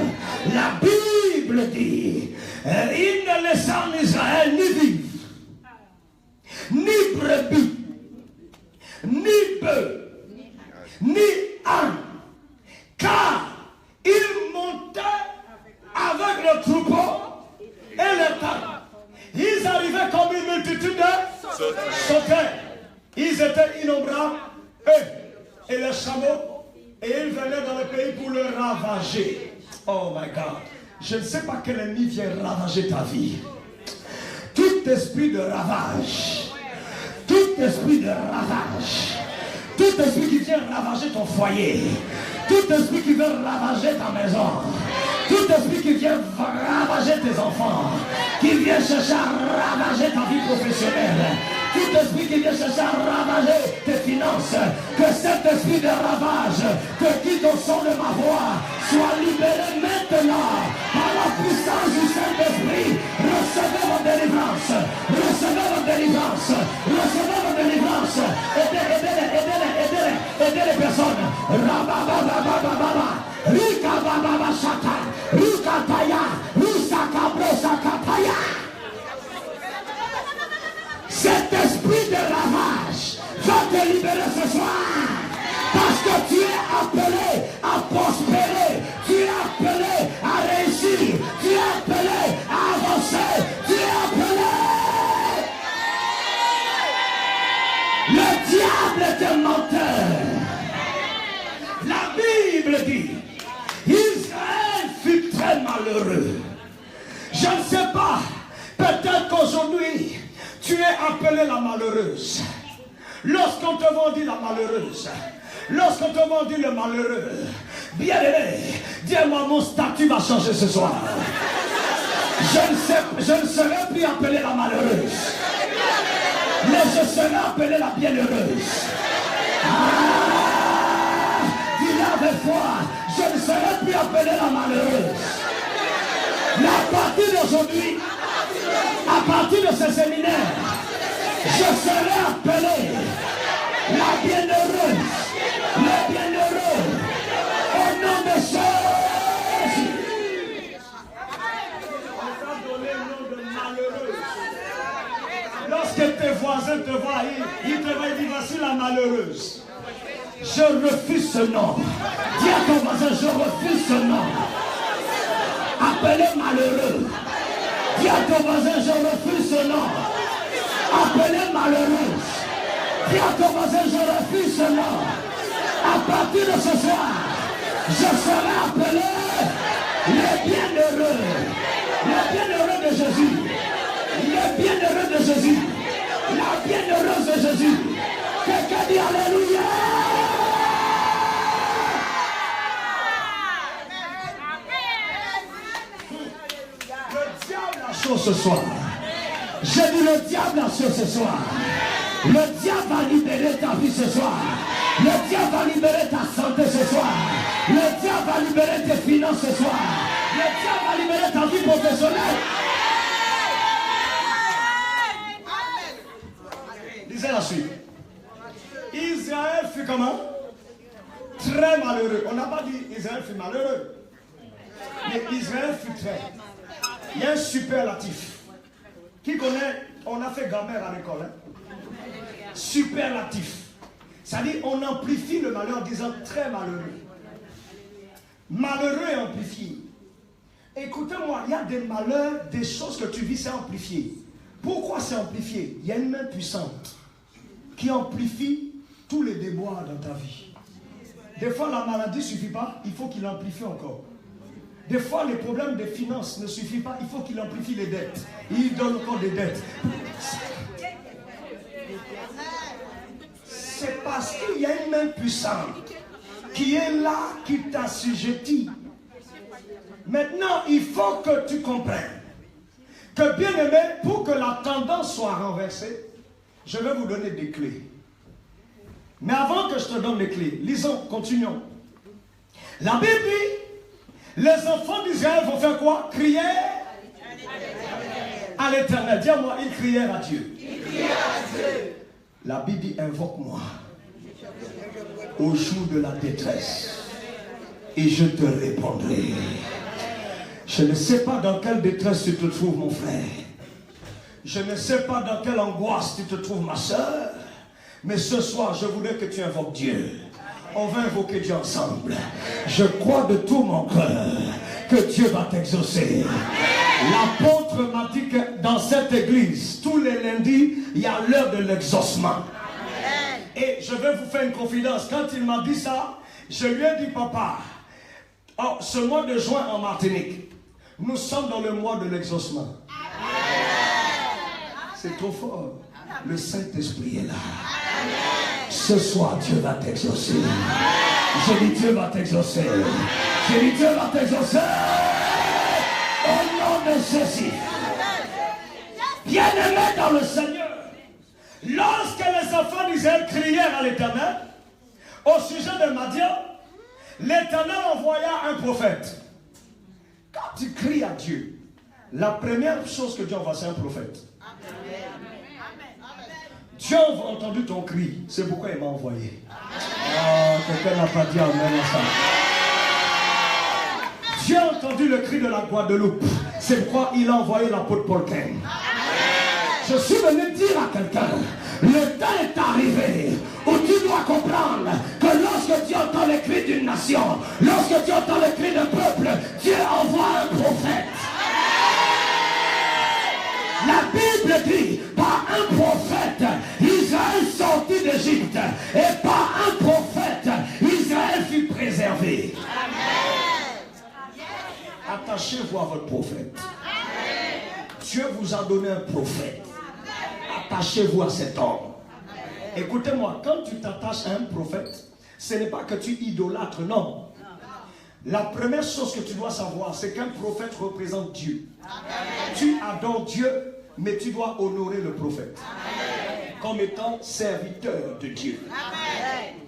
La Bible dit, il ne laissa en Israël ni vivre, ni brebis, ni bœufs, ni ânes. Car il montait avec le troupeau et le temps. Ils arrivaient comme une multitude de sauteurs. Ils étaient innombrables, eux et les chameaux, et ils venaient dans le pays pour le ravager. Oh my God. Je ne sais pas quel ennemi vient ravager ta vie. Tout esprit de ravage, tout esprit de ravage, tout esprit qui vient ravager ton foyer, tout esprit qui vient ravager ta maison, tout esprit qui vient ravager tes enfants, qui vient chercher à ravager ta vie professionnelle, tout esprit qui vient chercher à ravager tes finances, que cet esprit de ravage que quitte au son de ma voix soit libéré maintenant par la puissance du Saint-Esprit. Recevez votre délivrance, recevez votre délivrance, recevez votre délivrance. Aidez les personnes. Rababababababa, Rikabababashata, Rukataya, Rusakabrosakataya. Cet esprit de ravage va te libérer ce soir. Parce que tu es appelé à prospérer, tu es appelé à réussir, tu es appelé à avancer, tu es appelé. Le diable est un menteur. La Bible dit, Israël fut très malheureux. Je ne sais pas, peut-être qu'aujourd'hui, tu es appelée la malheureuse. Lorsqu'on te vendit la malheureuse, lorsqu'on te vendit le malheureux, bien aimé, dis-moi, mon statut va changer ce soir. Je ne serai plus appelé la malheureuse, mais je serai appelé la bienheureuse. Dis-le avec foi, je ne serai plus appelé la malheureuse. Mais à partir d'aujourd'hui, à partir de ce séminaire, je serai appelé la bienheureuse, le bienheureux, au nom de Jésus. On t'a donné le nom de malheureuse. Lorsque tes voisins te voient, ils te voient, ils disent, voici la malheureuse. Je refuse ce nom. Dis à ton voisin, je refuse ce nom. Appelé malheureux. Dis à ton voisin, je refuse ce nom. Appelé malheureux. Dis à ton voisin, je refuse ce nom. À partir de ce soir, je serai appelé le bienheureux. Le bienheureux de Jésus. Le bienheureux de Jésus. La bienheureuse de Jésus. Quelqu'un dit Alléluia. Le diable a chaud ce soir. J'ai dit le diable a chaud ce soir. Le diable va libérer ta vie ce soir. Le diable va libérer ta santé ce soir. Le diable libérer tes finances ce soir. Le Dieu va libérer ta vie professionnelle. Lisez la suite. Israël fut comment? Très malheureux. On n'a pas dit Israël fut malheureux. Mais Israël fut très. Il y a un superlatif. Qui connaît? On a fait grammaire à l'école. Hein? Superlatif. C'est-à-dire on amplifie le malheur en disant très malheureux. Malheureux et amplifié. Écoutez-moi, il y a des malheurs, des choses que tu vis, c'est amplifié. Pourquoi c'est amplifié? Il y a une main puissante qui amplifie tous les déboires dans ta vie. Des fois, la maladie ne suffit pas, il faut qu'il amplifie encore. Des fois, les problèmes de finances ne suffisent pas, il faut qu'il amplifie les dettes. Il donne encore des dettes. C'est parce qu'il y a une main puissante qui est là, qui t'assujettit. Maintenant, il faut que tu comprennes que, bien aimé, pour que la tendance soit renversée, je vais vous donner des clés. Mais avant que je te donne les clés, lisons, continuons. La Bible dit, les enfants d'Israël vont faire quoi? Crier à l'Éternel. Dis-moi, ils crièrent à Dieu. La Bible dit, invoque-moi au jour de la détresse et je te répondrai. Je ne sais pas dans quelle détresse tu te trouves, mon frère. Je ne sais pas dans quelle angoisse tu te trouves, ma soeur. Mais ce soir, je voudrais que tu invoques Dieu. On va invoquer Dieu ensemble. Je crois de tout mon cœur que Dieu va t'exaucer. L'apôtre m'a dit que dans cette église, tous les lundis, il y a l'heure de l'exaucement. Et je vais vous faire une confidence. Quand il m'a dit ça, je lui ai dit, papa, oh, ce mois de juin en Martinique, nous sommes dans le mois de l'exaucement. C'est trop fort. Le Saint-Esprit est là. Ce soir, Dieu va t'exaucer. J'ai dit, Dieu va t'exaucer. J'ai dit, Dieu va t'exaucer. Au nom de Jésus. Bien-aimés dans le Seigneur, lorsque les enfants d'Israël crièrent à l'Éternel, au sujet de Madian, l'Éternel envoya un prophète. Quand tu cries à Dieu, la première chose que Dieu envoie, c'est un prophète. Dieu a entendu ton cri, c'est pourquoi il m'a envoyé. Oh, quelqu'un n'a pas dit amen à ça. Dieu a entendu le cri de la Guadeloupe, c'est pourquoi il a envoyé l'apôtre Paul Cain. Je suis venu dire à quelqu'un, le temps est arrivé où tu dois comprendre que lorsque tu entends les cris d'une nation, lorsque tu entends les cris d'un peuple, Dieu envoie un prophète. La Bible dit, par un prophète, Israël sortit d'Égypte, et par un prophète, Israël fut préservé. Attachez-vous à votre prophète. Dieu vous a donné un prophète. Attachez-vous à cet homme. Écoutez-moi, quand tu t'attaches à un prophète, ce n'est pas que tu idolâtres, non. La première chose que tu dois savoir, c'est qu'un prophète représente Dieu. Tu adores Dieu, mais tu dois honorer le prophète comme étant serviteur de Dieu.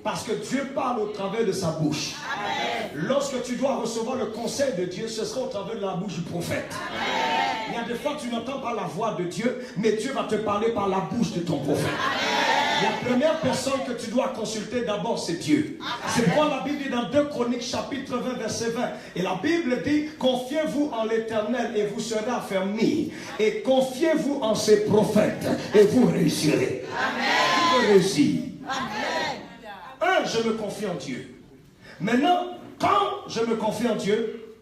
Parce que Dieu parle au travers de sa bouche. Lorsque tu dois recevoir le conseil de Dieu, ce sera au travers de la bouche du prophète. Il y a des fois tu n'entends pas la voix de Dieu, mais Dieu va te parler par la bouche de ton prophète. La première personne que tu dois consulter d'abord, c'est Dieu. C'est pourquoi la Bible dit dans 2 Chroniques chapitre 20 verset 20. Et la Bible dit, confiez-vous en l'Éternel et vous serez affermis. Et confiez-vous en ses prophètes et vous réussirez. Amen. Vous réussirez. Amen. Je me confie en Dieu. Maintenant, quand je me confie en Dieu,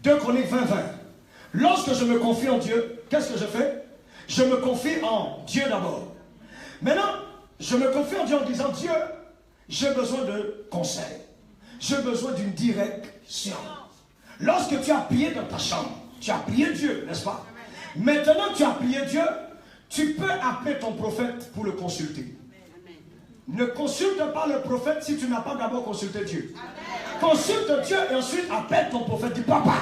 2 Chroniques 20 20. Lorsque je me confie en Dieu, qu'est-ce que je fais? Je me confie en Dieu d'abord. Maintenant, je me confie en Dieu en disant, Dieu, j'ai besoin de conseils. J'ai besoin d'une direction. Lorsque tu as prié dans ta chambre, tu as prié Dieu, n'est-ce pas? Maintenant tu as prié Dieu, tu peux appeler ton prophète pour le consulter. Ne consulte pas le prophète si tu n'as pas d'abord consulté Dieu. Consulte Dieu et ensuite appelle ton prophète. Dis, papa,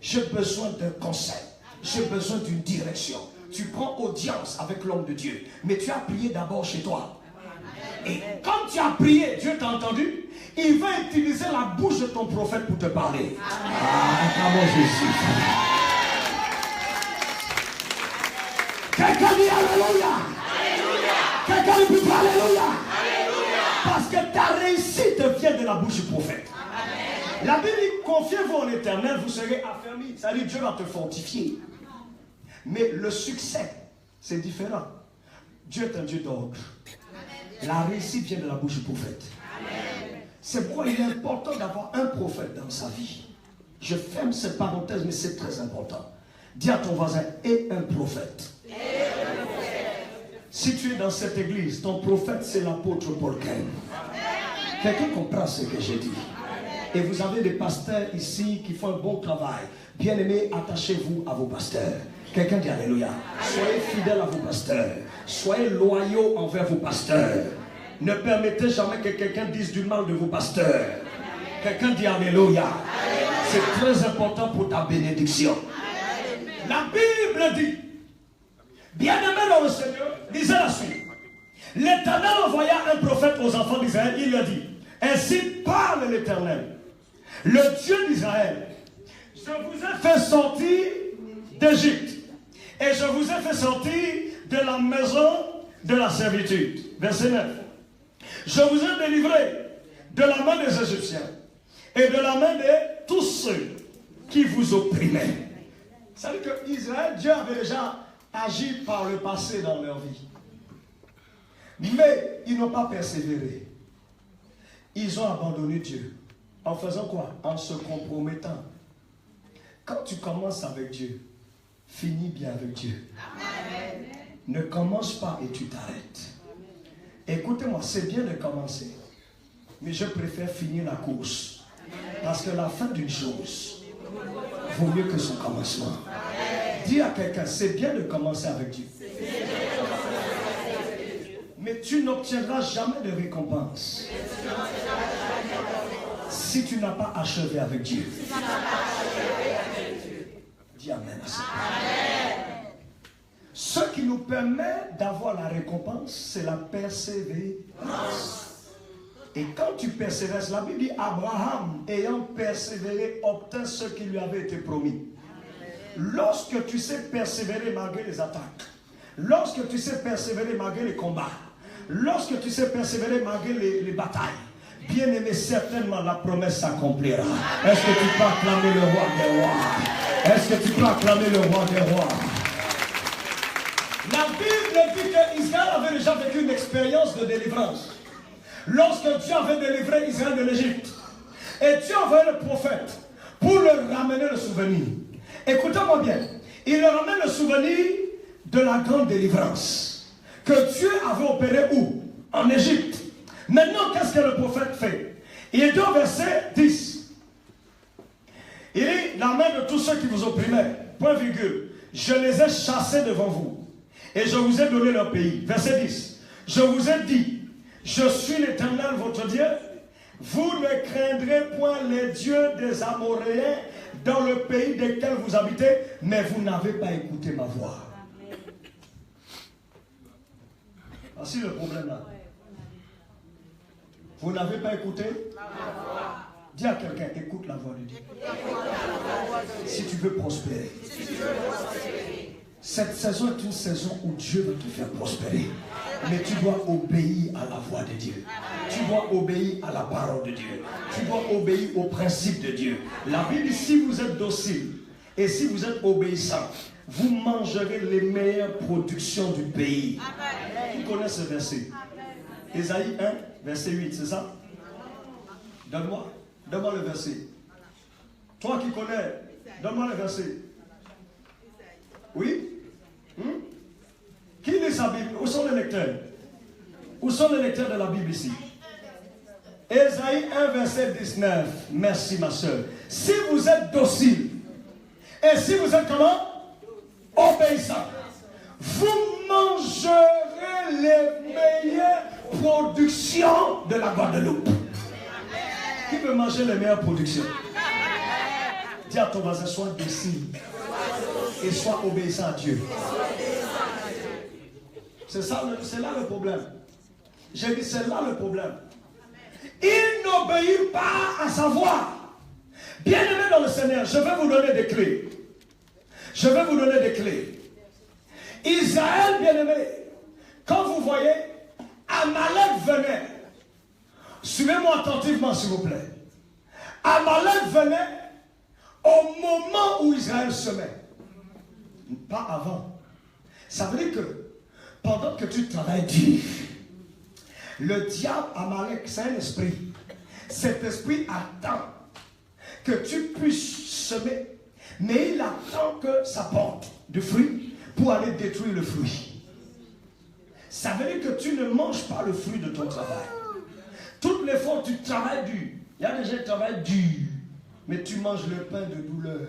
j'ai besoin d'un conseil. J'ai besoin d'une direction. Tu prends audience avec l'homme de Dieu. Mais tu as prié d'abord chez toi. Et quand tu as prié, Dieu t'a entendu. il va utiliser la bouche de ton prophète pour te parler. Ah, Jésus. Quelqu'un dit Alléluia. Quelqu'un dit plus Alléluia. Parce que ta réussite vient de la bouche du prophète. Amen. La Bible dit, confiez-vous en l'Éternel, vous serez affermis. Ça dit, Dieu va te fortifier. Mais le succès, c'est différent. Dieu est un Dieu d'ordre. La réussite vient de la bouche du prophète. C'est pourquoi il est important d'avoir un prophète dans sa vie. Je ferme cette parenthèse, mais c'est très important. Dis à ton voisin, et un prophète. Si tu es dans cette église, ton prophète c'est l'apôtre Paul Cain. Quelqu'un comprend ce que j'ai dit. Et vous avez des pasteurs ici qui font un bon travail. Bien-aimés, attachez-vous à vos pasteurs. Quelqu'un dit Alléluia. Soyez fidèles à vos pasteurs. Soyez loyaux envers vos pasteurs. Ne permettez jamais que quelqu'un dise du mal de vos pasteurs. Quelqu'un dit Alléluia. C'est très important pour ta bénédiction. La Bible dit, bien-aimés dans le Seigneur, lisez la suite. L'Éternel envoya un prophète aux enfants d'Israël. Il leur dit, ainsi parle l'Éternel, le Dieu d'Israël. Je vous ai fait sortir d'Égypte et je vous ai fait sortir de la maison de la servitude. Verset 9. Je vous ai délivré de la main des Égyptiens et de la main de tous ceux qui vous opprimaient. Ça veut dire qu'Israël, Dieu avait déjà agi par le passé dans leur vie. Mais ils n'ont pas persévéré. Ils ont abandonné Dieu. En faisant quoi? En se compromettant. Quand tu commences avec Dieu, finis bien avec Dieu. Amen. Ne commence pas et tu t'arrêtes. Écoutez-moi, c'est bien de commencer. Mais je préfère finir la course. Parce que la fin d'une chose vaut mieux que son commencement. Dis à quelqu'un, c'est bien de commencer avec Dieu. Mais tu n'obtiendras jamais de récompense si tu n'as pas achevé avec Dieu. Dis Amen à ça. Ce qui nous permet d'avoir la récompense, c'est la persévérance. Et quand tu persévères, la Bible dit Abraham, ayant persévéré, obtint ce qui lui avait été promis. Lorsque tu sais persévérer malgré les attaques, lorsque tu sais persévérer malgré les combats, lorsque tu sais persévérer malgré les batailles, bien aimé, certainement la promesse s'accomplira. Est-ce que tu peux acclamer le roi des rois? Est-ce que tu peux acclamer le roi des rois? La Bible dit qu'Israël avait déjà vécu une expérience de délivrance. Lorsque Dieu avait délivré Israël de l'Égypte, et Dieu envoyait le prophète pour leur ramener le souvenir. Écoutez-moi bien, il leur ramène le souvenir de la grande délivrance que Dieu avait opérée où? En Égypte. Maintenant, qu'est-ce que le prophète fait? Il est au verset 10. Il dit, la main de tous ceux qui vous opprimaient, point virgule, je les ai chassés devant vous, et je vous ai donné leur pays. Verset 10. Je vous ai dit, je suis l'Éternel votre Dieu, vous ne craindrez point les dieux des Amoréens dans le pays desquels vous habitez, mais vous n'avez pas écouté ma voix. Voici le problème là. Vous n'avez pas écouté ma voix. Dis à quelqu'un, écoute la voix de Dieu. Si tu veux prospérer. Cette saison est une saison où Dieu veut te faire prospérer. Mais tu dois obéir à la voix de Dieu. Tu dois obéir à la parole de Dieu. Tu dois obéir au principe de Dieu. La Bible dit, si vous êtes docile et si vous êtes obéissant, vous mangerez les meilleures productions du pays. Qui connaît ce verset? Ésaïe 1, verset 8, c'est ça? Donne-moi le verset. Toi qui connais, donne-moi le verset. Oui? Qui lit sa Bible? Où sont les lecteurs? Où sont les lecteurs de la Bible ici? Ésaïe 1, verset 19. Merci ma soeur. Si vous êtes docile, et si vous êtes comment? Obéissant, vous mangerez les meilleures productions de la Guadeloupe. Qui veut manger les meilleures productions? Dis à ton voisin, sois docile et sois obéissant à Dieu. C'est là le problème. J'ai dit, c'est là le problème. Ils n'obéirent pas à sa voix. Bien-aimés dans le Seigneur, je vais vous donner des clés. Je vais vous donner des clés. Israël, bien-aimé, quand vous voyez, Amalek venait. Suivez-moi attentivement, s'il vous plaît. Amalek venait au moment où Israël semait. Pas avant. Ça veut dire que pendant que tu travailles dur, le diable, Amalek, c'est un esprit. Cet esprit attend que tu puisses semer, mais il attend que ça porte du fruit pour aller détruire le fruit. Ça veut dire que tu ne manges pas le fruit de ton travail. Toutes les fois tu travailles dur, il y a des gens qui travaillent dur, mais tu manges le pain de douleur.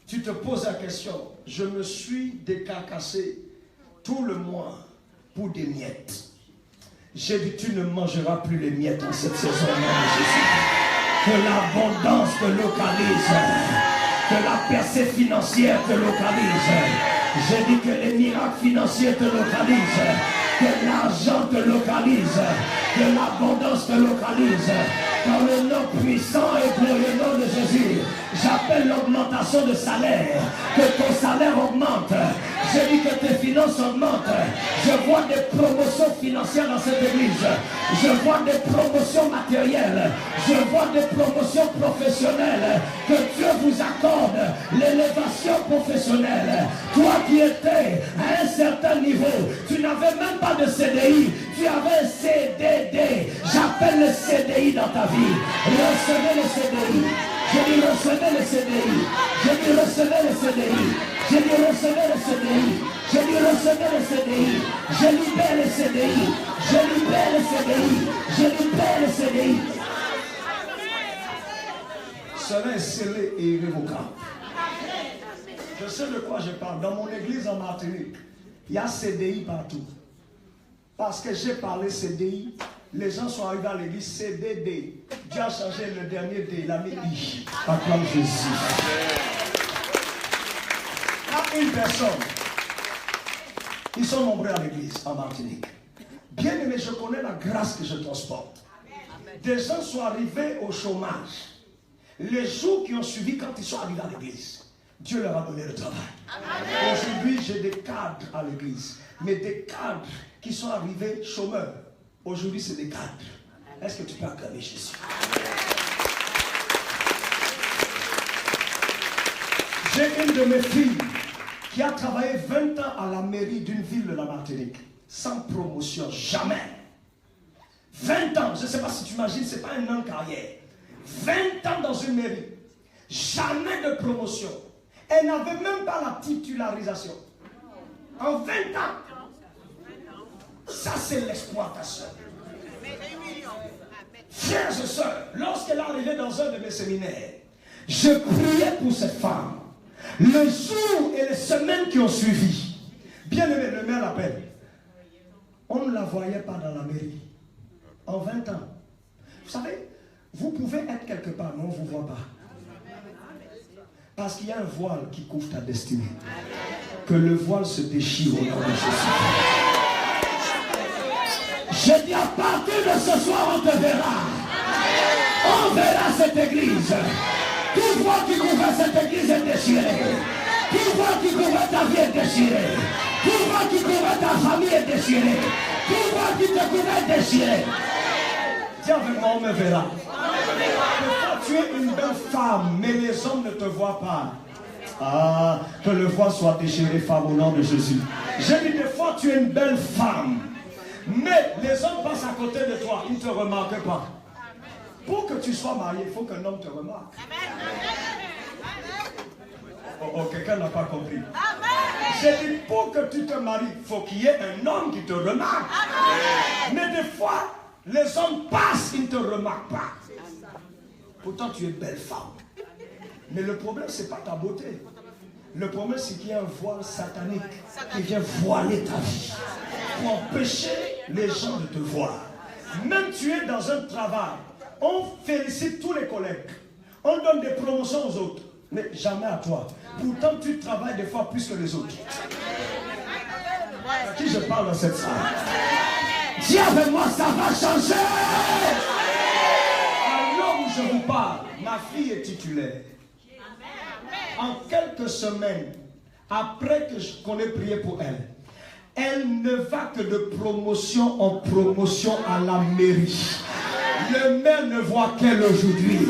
Tu te poses la question, je me suis décarcassé tout le mois pour des miettes. J'ai dit, tu ne mangeras plus les miettes en cette saison, nom de Jésus. Que l'abondance te localise, que la percée financière te localise. J'ai dit que les miracles financiers te localisent, que l'argent te localise, que l'abondance te localise. Dans le nom puissant et glorieux nom de Jésus, j'appelle l'augmentation de salaire, que ton salaire augmente. J'ai dit que tes finances augmentent. Je vois des promotions financières dans cette église. Je vois des promotions matérielles. Je vois des promotions professionnelles. Que Dieu vous accorde l'élévation professionnelle. Toi qui étais à un certain niveau, tu n'avais même pas de CDI, tu avais un CDD. J'appelle le CDI dans ta vie. Recevez le CDI. Je dis recevez le CDI. Je dis recevez le CDI. Je dis recevez le CDI. Je dis recevez le CDI. Je libère le CDI. Je libère le CDI. Je libère le CDI. Cela est scellé et irrévocable. Je sais de quoi je parle. Dans mon église en Martinique, il y a CDI partout. Parce que j'ai parlé CDI, les gens sont arrivés à l'église CDD. Dieu a changé le dernier D, il a mis I. Acclame Jésus. À une personne. Ils sont nombreux à l'église en Martinique. Bien aimé, je connais la grâce que je transporte. Des gens sont arrivés au chômage. Les jours qui ont suivi, quand ils sont arrivés à l'église, Dieu leur a donné le travail. Aujourd'hui, j'ai des cadres à l'église. Mais des cadres qui sont arrivés chômeurs. Aujourd'hui, c'est des cadres. Est-ce que tu peux acclamer Jésus? J'ai une de mes filles qui a travaillé 20 ans à la mairie d'une ville de la Martinique. Sans promotion, jamais. 20 ans, je ne sais pas si tu imagines, ce n'est pas un an de carrière. 20 ans dans une mairie. Jamais de promotion. Elle n'avait même pas la titularisation. En 20 ans. Ça, c'est l'exploitation. Frères et sœurs, lorsqu'elle est arrivée dans un de mes séminaires, je priais pour cette femme. Le jour et les semaines qui ont suivi, bien aimé, le maire l'appelle. On ne la voyait pas dans la mairie. En 20 ans. Vous savez, vous pouvez être quelque part, mais on ne vous voit pas. Parce qu'il y a un voile qui couvre ta destinée. Que le voile se déchire au nom de Jésus. Je dis à partir de ce soir, on te verra. On verra cette église. Tout voile qui couvre cette église est déchiré. Tout voile qui couvre ta vie est déchiré. Tout voile qui couvre ta famille est déchiré. Tout voile qui te couvre est déchiré. Dis avec moi, on me verra. Parfois, tu es une belle femme, mais les hommes ne te voient pas. Ah, que le voile soit déchiré, femme, au nom de Jésus. J'ai dit, des fois, tu es une belle femme, mais les hommes passent à côté de toi, ils ne te remarquent pas. Pour que tu sois marié, il faut qu'un homme te remarque. Oh, quelqu'un n'a pas compris. J'ai dit, pour que tu te maries, il faut qu'il y ait un homme qui te remarque. Mais des fois, les hommes passent, ils ne te remarquent pas. Pourtant, tu es belle femme. Mais le problème, ce n'est pas ta beauté. Le problème, c'est qu'il y a un voile satanique qui vient voiler ta vie pour empêcher les gens de te voir. Même tu es dans un travail, on félicite tous les collègues. On donne des promotions aux autres, mais jamais à toi. Pourtant, tu travailles des fois plus que les autres. À qui je parle dans cette salle? Dis avec moi, ça va changer. À l'heure où je vous parle, ma fille est titulaire. En quelques semaines, après qu'on ait prié pour elle, elle ne va que de promotion en promotion à la mairie. Le maire ne voit qu'elle aujourd'hui.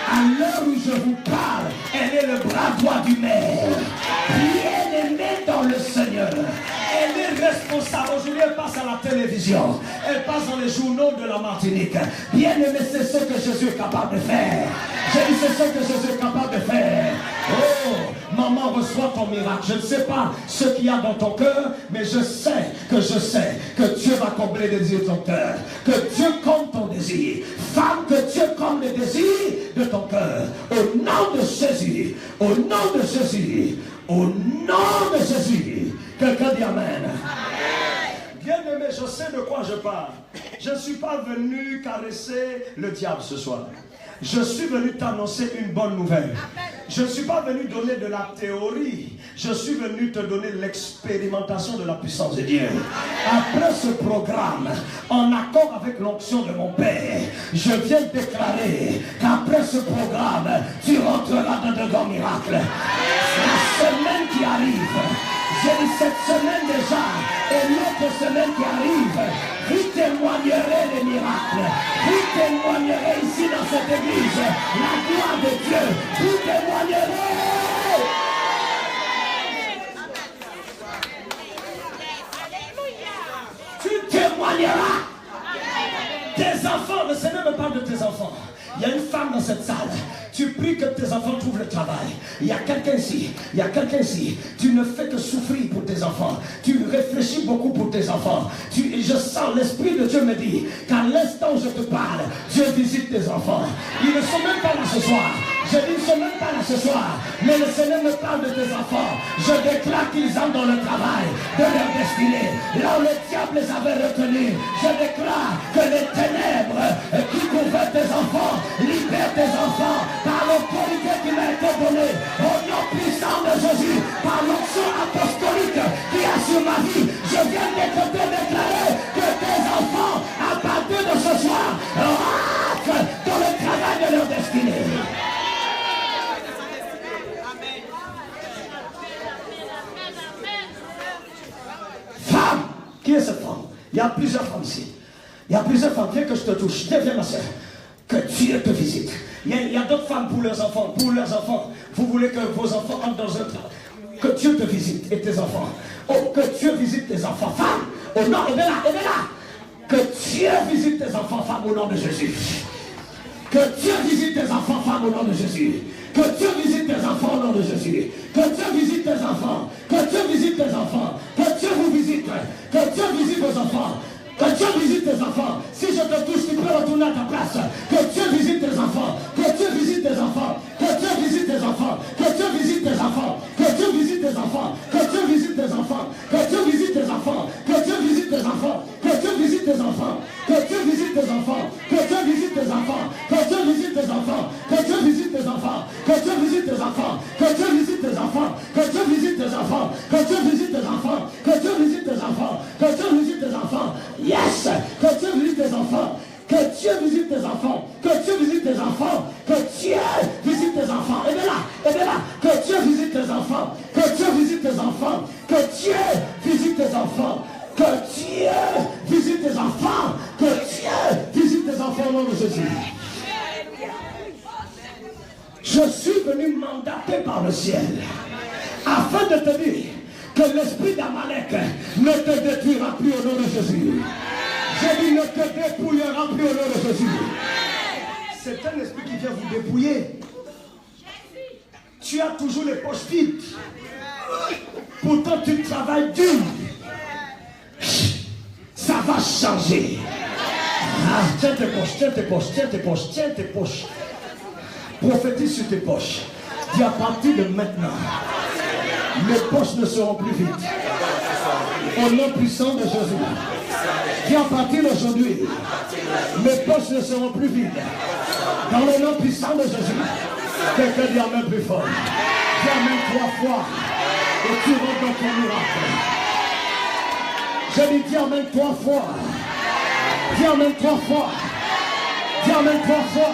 À l'heure où je vous parle, elle est le bras droit du maire. Bien-aimée dans le Seigneur. Elle est responsable. Aujourd'hui, elle passe à la télévision. Elle passe dans les journaux de la Martinique. Bien-aimée, c'est ce que Jésus est capable de faire. J'ai dit, c'est ce que Jésus est capable de faire. Oh, maman, reçois ton miracle. Je ne sais pas ce qu'il y a dans ton cœur, mais je sais que Dieu va combler les désirs de ton cœur. Que Dieu comble ton désir. Femme, que Dieu comble les désirs de ton cœur. Au nom de Jésus. Au nom de Jésus. Au nom de Jésus. Quelqu'un dit Amen. Bien-aimé, je sais de quoi je parle. Je ne suis pas venu caresser le diable ce soir. Je suis venu t'annoncer une bonne nouvelle. Je ne suis pas venu donner de la théorie. Je suis venu te donner l'expérimentation de la puissance de Dieu. Après ce programme, en accord avec l'onction de mon Père, je viens déclarer qu'après ce programme, tu rentreras dans de grands miracles. La semaine qui arrive, j'ai dit cette semaine déjà, et l'autre semaine qui arrive, vous témoignerez les miracles. Vous témoignerez ici dans cette église la gloire de Dieu. Vous témoignerez. Tu témoigneras. Tes enfants, le Seigneur me parle de tes enfants. Il y a une femme dans cette salle. Tu pries que tes enfants trouvent le travail. Il y a quelqu'un ici. Tu ne fais que souffrir pour tes enfants. Tu réfléchis beaucoup pour tes enfants. Je sens, l'Esprit de Dieu me dit qu'à l'instant où je te parle, Dieu visite tes enfants. Ils ne sont même pas là ce soir. Je dis, ils ne sont même pas là ce soir. Mais le Seigneur me parle de tes enfants. Je déclare qu'ils entrent dans le travail de leur destinée. Là où le diable les avait retenus, je déclare que les ténèbres qui couvraient tes enfants libèrent tes enfants par l'autorité qui m'a été donnée. Au nom puissant de Jésus, par l'onction apostolique qui est sur ma vie, je viens de te déclarer que tes enfants, à partir de ce soir, rentrent dans le travail de leur destinée. Femme, qui est cette femme? Il y a plusieurs femmes ici. Il y a plusieurs femmes. Viens que je te touche. Viens ma soeur. Que Dieu te visite. Il y a d'autres femmes pour leurs enfants. Pour leurs enfants. Vous voulez que vos enfants entrent dans un travail. Que Dieu te visite et tes enfants. Oh, que Dieu visite tes enfants. Femme, au nom, et bien là. Que Dieu visite tes enfants, femme, au nom de Jésus. Que Dieu visite tes enfants, femme, au nom de Jésus. Que Dieu visite tes enfants au nom de Jésus. Que Dieu visite tes enfants. Que Dieu visite tes enfants. Que Dieu vous visite. Que Dieu visite vos enfants. Que Dieu visite tes enfants. Si je te touche, tu peux retourner à ta place. Que Dieu visite tes enfants. Que Dieu visite tes enfants. Que Dieu visite tes enfants. Que Dieu visite tes enfants. Que Dieu visite tes enfants. Que Dieu visite tes enfants. Que Dieu visite tes enfants. Que Dieu visite tes enfants. Que Dieu visite tes enfants. Que Dieu visite tes enfants. Que Dieu visite tes enfants. Que Dieu visite tes enfants. Que Dieu visite tes enfants. Que Dieu visite tes enfants. Que Dieu visite tes enfants. Que Dieu visite tes enfants. Que Dieu visite tes enfants. Que Dieu visite tes enfants. Que Dieu visite tes enfants. Yes! Que Dieu visite tes enfants. Que Dieu visite tes enfants. Que Dieu visite tes enfants. Que Dieu visite tes enfants. Et bien là. Que Dieu visite tes enfants. Que Dieu visite tes enfants. Que Dieu visite tes enfants. Que Dieu visite tes enfants. Que Dieu visite tes enfants au nom de Jésus. Je suis venu mandaté par le ciel afin de te dire que l'esprit d'Amalek ne te détruira plus au nom de Jésus. J'ai dit ne te dépouillera plus au nom de Jésus. C'est un esprit qui vient vous dépouiller. Tu as toujours les poches vides. Pourtant tu travailles dur. Ça va changer. Ah, tiens tes poches. Prophétise sur tes poches. Dis à partir de maintenant, mes poches ne seront plus vides. Au nom puissant de Jésus. Dis à partir d'aujourd'hui, mes poches ne seront plus vides. Dans le nom puissant de Jésus. Quelqu'un dit amen plus fort. Dis amen 3 fois. Et tu rentres dans ton miracle. Je lui dis amen 3 fois. Dis amen 3 fois. Dis amen 3 fois.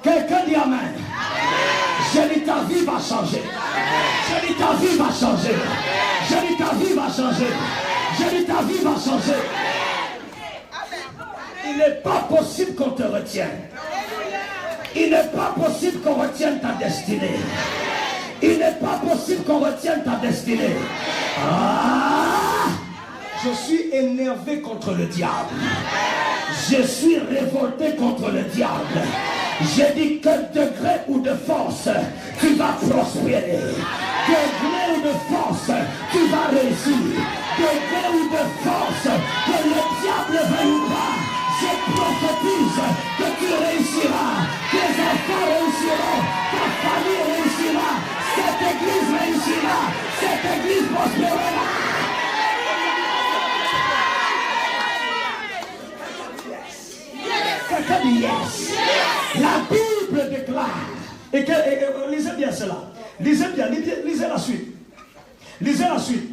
Quelqu'un dit amen. Je dis ta vie va changer. Je dis ta vie va changer. Je dis ta vie va changer. Je dis ta vie va changer. Il n'est pas possible qu'on te retienne. Il n'est pas possible qu'on retienne ta destinée. Il n'est pas possible qu'on retienne ta destinée. Ah! Je suis énervé contre le diable. Je suis révolté contre le diable. J'ai dit que degré ou de force, tu vas prospérer. Degré ou de force, tu vas réussir. Degré ou de force, que le diable veuille ou pas, je prophétise que tu réussiras. Tes enfants réussiront. Ta famille réussira. Cette église réussira. Cette église prospérera. Quelqu'un dit yes. La Bible déclare. Et lisez bien cela. Lisez bien, lisez la suite. Lisez la suite.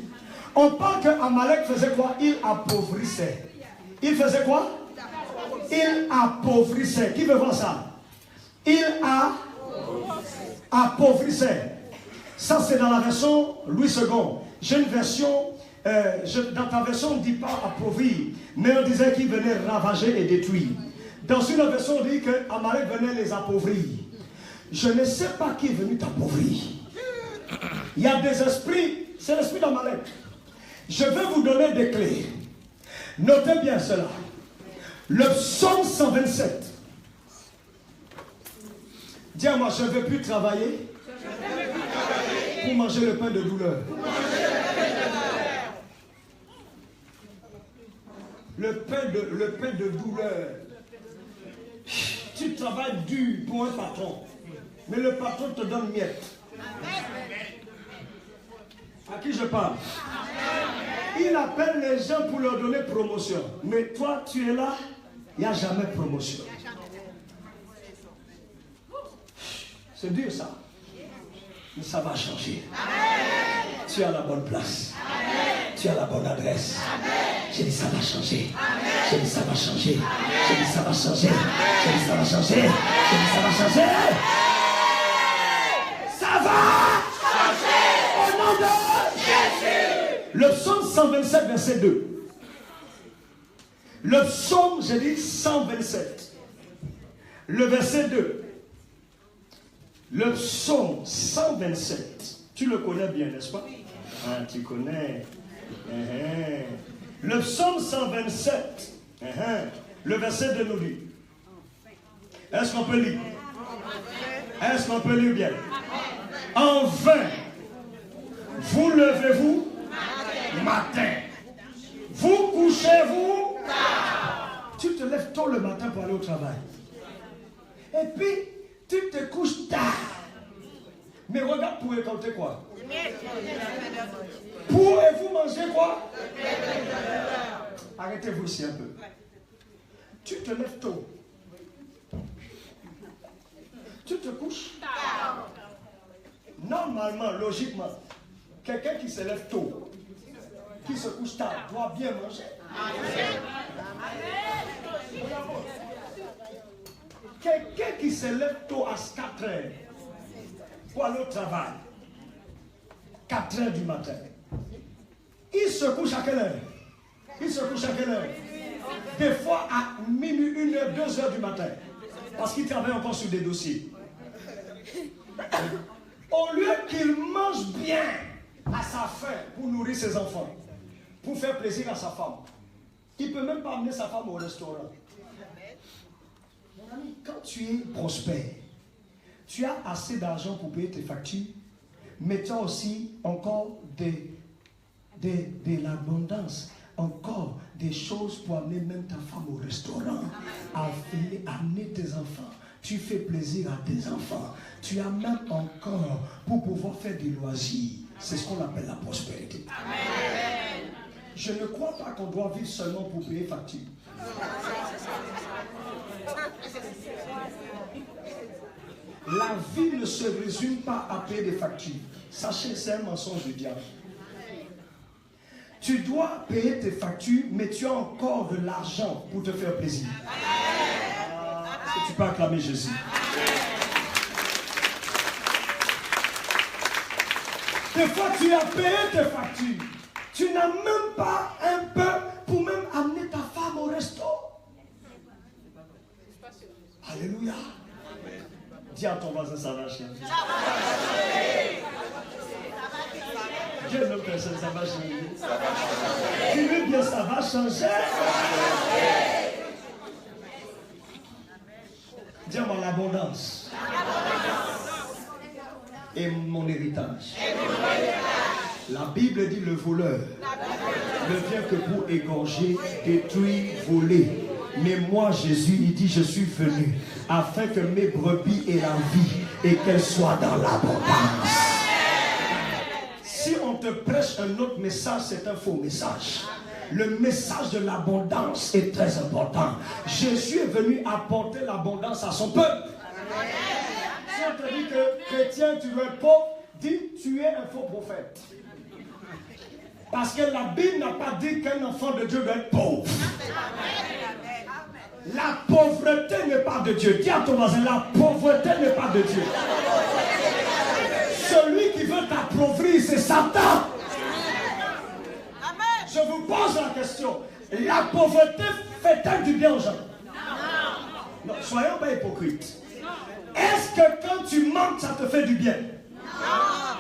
On parle qu'Amalek faisait quoi? Il appauvrissait. Il faisait quoi? Il appauvrissait. Qui veut voir ça? Il appauvrissait. Ça c'est dans la version Louis II. J'ai une version, dans ta version on ne dit pas appauvrir, mais on disait qu'il venait ravager et détruire. Dans une version, on dit qu'Amalek venait les appauvrir. Je ne sais pas qui est venu t'appauvrir. Il y a des esprits, c'est l'esprit d'Amalek. Je vais vous donner des clés. Notez bien cela. Le psaume 127. Dis-moi, je ne veux plus travailler pour manger le pain de douleur. Le pain de douleur. Tu travailles dur pour un patron, mais le patron te donne miette. À qui je parle? Il appelle les gens pour leur donner promotion. Mais toi, tu es là, il n'y a jamais promotion. C'est dur ça. Mais ça va changer. Tu as la bonne place. Tu as la bonne adresse. J'ai dit ça va changer. J'ai dit ça va changer. J'ai dit ça va changer. J'ai dit ça va changer. J'ai dit ça va changer. Ça va changer au nom de Jésus. Le psaume 127 verset 2. Le psaume, j'ai dit 127. Le verset 2. Le psaume 127. Tu le connais bien, n'est-ce pas? Ah, tu connais. Le psaume 127. Le verset 2 nous dit. Est-ce qu'on peut lire? Est-ce qu'on peut lire bien? En vain, vous levez-vous matin. Vous couchez-vous tard. Tu te lèves tôt le matin pour aller au travail. Et puis, tu te couches tard. Mais regarde pour récolter quoi? Pourrez-vous manger quoi? Arrêtez-vous ici un peu. Tu te lèves tôt. Tu te couches tard. Normalement, logiquement, quelqu'un qui se lève tôt, qui se couche tard, doit bien manger. Quelqu'un qui se lève tôt à 4 heures pour aller au travail, 4 heures du matin, il se couche à quelle heure? Il se couche à quelle heure? Des fois à minuit, 1 heure, 2 heures du matin, parce qu'il travaille encore sur des dossiers. Au lieu qu'il mange bien à sa faim pour nourrir ses enfants, pour faire plaisir à sa femme, il ne peut même pas amener sa femme au restaurant. Mon ami, quand tu es prospère, tu as assez d'argent pour payer tes factures, mais tu as aussi encore de l'abondance, encore des choses pour amener même ta femme au restaurant, amener tes enfants. Tu fais plaisir à tes enfants. Tu as même encore pour pouvoir faire des loisirs. C'est ce qu'on appelle la prospérité. Amen. Je ne crois pas qu'on doit vivre seulement pour payer facture. La vie ne se résume pas à payer des factures. Sachez, c'est un mensonge du diable. Tu dois payer tes factures, mais tu as encore de l'argent pour te faire plaisir. Est-ce que tu peux acclamer Jésus? Des fois, tu as payé tes factures. Tu n'as même pas un peu pour même amener ta femme au resto. Alléluia. Dis à ton voisin, ça va changer. Dieu ne personne, ça va changer. Dis-lui bien, ça va changer. Dis-moi l'abondance. Et mon héritage. La Bible dit le voleur ne vient que pour égorger, détruire, voler. Mais moi, Jésus, il dit, je suis venu afin que mes brebis aient la vie et qu'elles soient dans l'abondance. Si on te prêche un autre message, c'est un faux message. Le message de l'abondance est très important. Jésus est venu apporter l'abondance à son peuple. Si on te dit que chrétien, tu veux être pauvre, dis, tu es un faux prophète. Parce que la Bible n'a pas dit qu'un enfant de Dieu doit être pauvre. La pauvreté n'est pas de Dieu. Dis à ton voisin, la pauvreté n'est pas de Dieu. Celui qui veut t'appauvrir, c'est Satan. Je vous pose la question. La pauvreté fait-elle du bien aux gens? Non, soyons pas hypocrites. Est-ce que quand tu manques, ça te fait du bien? Non.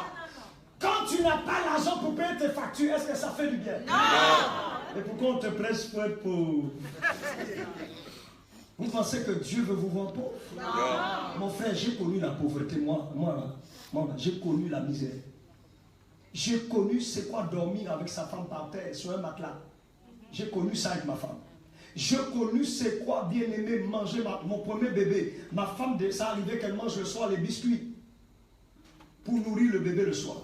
Quand tu n'as pas l'argent pour payer tes factures, est-ce que ça fait du bien? Non. Et pourquoi on te presse pour être pauvre? Vous pensez que Dieu veut vous voir pauvre? Non. Mon frère, j'ai connu la pauvreté, moi j'ai connu la misère. J'ai connu c'est quoi dormir avec sa femme par terre sur un matelas. J'ai connu ça avec ma femme. J'ai connu c'est quoi bien aimer manger mon premier bébé. Ma femme, ça arrivait qu'elle mange le soir les biscuits pour nourrir le bébé le soir.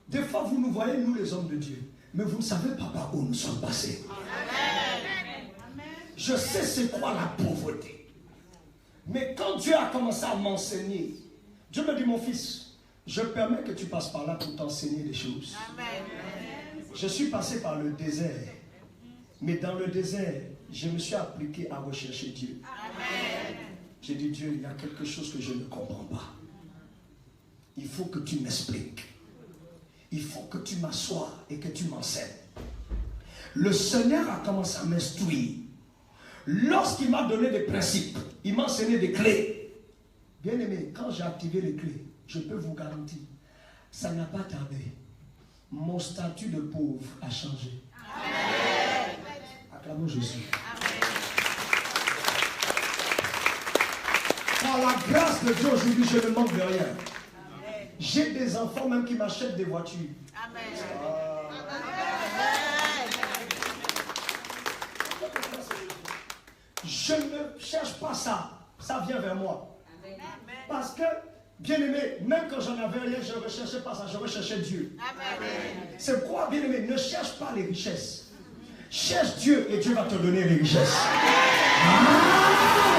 Des fois, vous nous voyez, nous les hommes de Dieu, mais vous ne savez pas par où nous sommes passés. Amen. Je sais c'est quoi la pauvreté. Mais quand Dieu a commencé à m'enseigner, Dieu me dit, mon fils, je permets que tu passes par là pour t'enseigner des choses. Amen. Je suis passé par le désert. Mais dans le désert, je me suis appliqué à rechercher Dieu. Amen. J'ai dit, Dieu, il y a quelque chose que je ne comprends pas. Il faut que tu m'expliques. Il faut que tu m'assoies et que tu m'enseignes. Le Seigneur a commencé à m'instruire. Lorsqu'il m'a donné des principes, il m'a enseigné des clés. Bien aimé, quand j'ai activé les clés, je peux vous garantir, ça n'a pas tardé. Mon statut de pauvre a changé. Amen. Acclamons Jésus. Amen. Par la grâce de Dieu aujourd'hui, je ne manque de rien. J'ai des enfants même qui m'achètent des voitures. Amen. Je ne cherche pas ça. Ça vient vers moi. Amen. Parce que, bien aimé, même quand j'en avais rien, je ne recherchais pas ça. Je recherchais Dieu. Amen. C'est quoi, bien aimé? Ne cherche pas les richesses. Cherche Dieu et Dieu va te donner les richesses.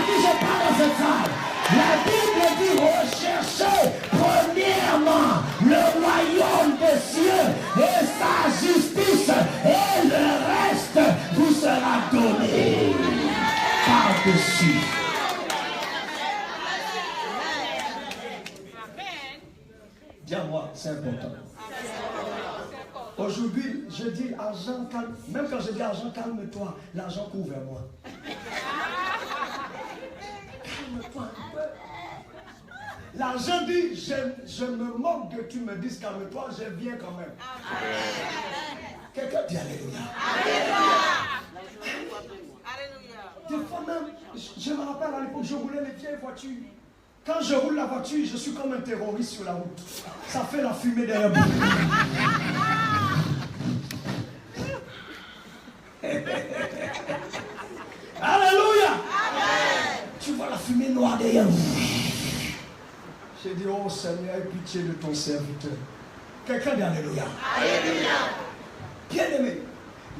Qui je parle dans cette salle? La Bible dit recherchez premièrement le royaume des cieux et sa justice et le reste vous sera donné par-dessus. Dis à moi, c'est important. Aujourd'hui, je dis argent, calme. Même quand je dis argent, calme-toi, l'argent court vers moi. Calme-toi un peu. L'argent dit, je me moque que tu me dises calme-toi, je viens quand même. Quelqu'un dit Alléluia. Alléluia. Des fois même, je me rappelle à l'époque, je roulais les vieilles voitures. Quand je roule la voiture, je suis comme un terroriste sur la route. Ça fait la fumée derrière moi. Alléluia. Amen. Tu vois la fumée noire derrière vous. J'ai dit, oh Seigneur, aie pitié de ton serviteur. Quelqu'un dit Alléluia. Alléluia. Bien aimé,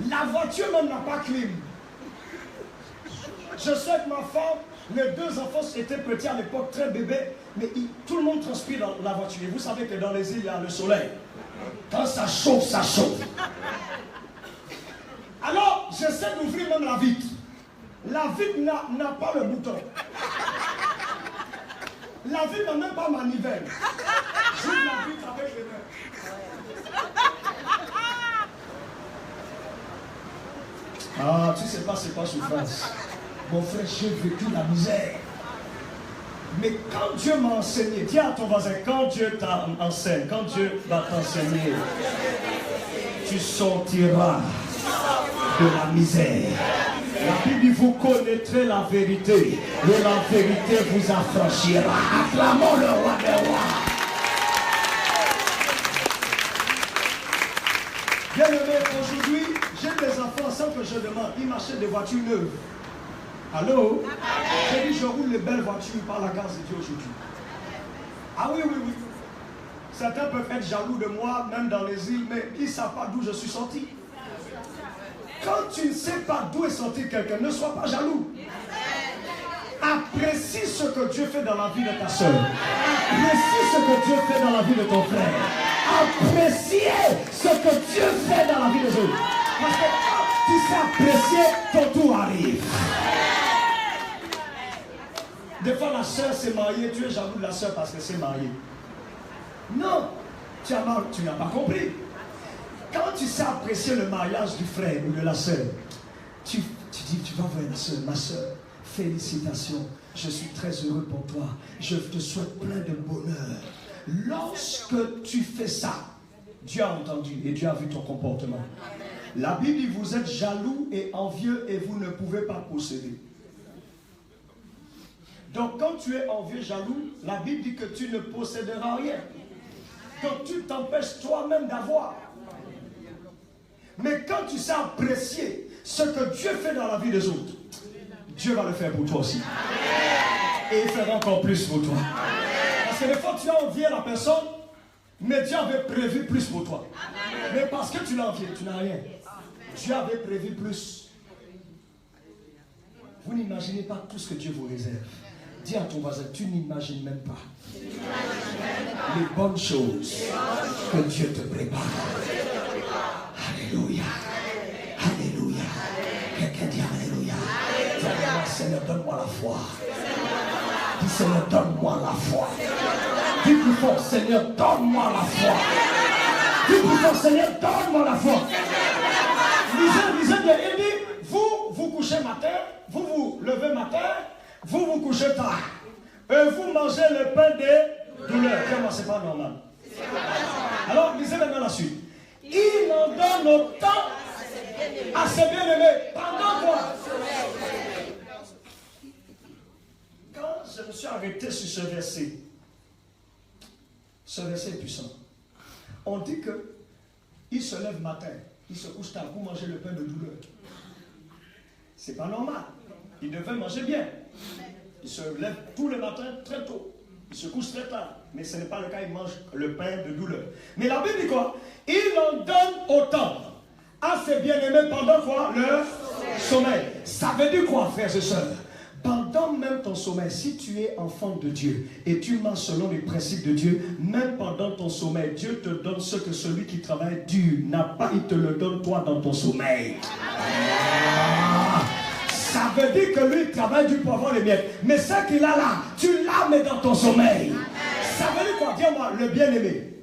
la voiture même n'a pas clim. Je sais que ma femme, les deux enfants étaient petits à l'époque, très bébés, mais tout le monde transpire dans la voiture. Et vous savez que dans les îles, il y a le soleil. Quand ça chauffe, ça chauffe. Alors, j'essaie d'ouvrir même la vitre. La vitre n'a pas le bouton. La vitre n'a même pas manivelle. J'ouvre la vitre avec les mains. Ah, tu sais pas c'est quoi souffrance. Mon frère, j'ai vécu la misère. Mais quand Dieu m'a enseigné, dis à ton voisin, quand Dieu t'enseigne, quand Dieu va t'enseigner, tu sortiras de la misère. La Bible dit, vous connaîtrez la vérité, et la vérité vous affranchira. Acclamons le roi des rois. Bien aimé, aujourd'hui, j'ai des enfants sans que je demande. Ils m'achètent des voitures neuves. Allô? J'ai dit, je roule les belles voitures par la grâce de Dieu aujourd'hui. Ah oui, oui, oui. Certains peuvent être jaloux de moi, même dans les îles, mais ils ne savent pas d'où je suis sorti. Quand tu ne sais pas d'où est sorti quelqu'un, ne sois pas jaloux. Apprécie ce que Dieu fait dans la vie de ta soeur. Apprécie ce que Dieu fait dans la vie de ton frère. Appréciez ce que Dieu fait dans la vie des autres. Parce que quand tu sais apprécier, ton tour arrive. Des fois, la soeur s'est mariée, tu es jaloux de la soeur parce qu'elle s'est mariée. Non, tu n'as pas compris. Quand tu sais apprécier le mariage du frère ou de la soeur, tu dis, tu vas voir la soeur, ma soeur, félicitations, je suis très heureux pour toi, je te souhaite plein de bonheur. Lorsque tu fais ça, Dieu a entendu et Dieu a vu ton comportement. La Bible dit, vous êtes jaloux et envieux et vous ne pouvez pas posséder. Donc quand tu es envieux, jaloux, la Bible dit que tu ne posséderas rien. Donc tu t'empêches toi-même d'avoir. Mais quand tu sais apprécier ce que Dieu fait dans la vie des autres, Dieu va le faire pour toi aussi. Et il fera encore plus pour toi. Parce que des fois tu as envié la personne, mais Dieu avait prévu plus pour toi. Mais parce que tu l'as envié, tu n'as rien. Dieu avait prévu plus. Vous n'imaginez pas tout ce que Dieu vous réserve. Dis à ton voisin, tu n'imagines même pas les bonnes choses que Dieu te prépare. Alléluia. Alléluia. Quelqu'un dit Alléluia. Dis, Seigneur, donne-moi la foi. Dis, Seigneur, donne-moi la foi. Dis plus fort, Seigneur, donne-moi la foi. Dis plus fort, Seigneur, donne-moi la foi. Lisez bien, il dit, vous couchez matin, vous levez matin, vous couchez tard. Et vous mangez le pain des douleurs. Comment c'est pas normal? Alors, lisez maintenant la suite. Il en donne autant à ses bien-aimés. Pendant quoi? Quand je me suis arrêté sur ce verset est puissant. On dit que il se lève matin, il se couche tard pour manger le pain de douleur. C'est pas normal. Il devait manger bien. Il se lève tous les matins très tôt. Il se couche très tard. Mais ce n'est pas le cas, il mange le pain de douleur. Mais la Bible dit quoi? Il en donne autant à ses bien-aimés pendant quoi? Leur sommeil. Ça veut dire quoi, frères et sœurs? Pendant même ton sommeil, si tu es enfant de Dieu et tu marches selon les principes de Dieu, même pendant ton sommeil, Dieu te donne ce que celui qui travaille dur n'a pas, il te le donne toi dans ton sommeil. Ça veut dire que lui travaille dur pour avoir les miettes. Mais ce qu'il a là, tu l'as mais dans ton sommeil. Ça veut dire quoi? Dis-moi, le bien-aimé.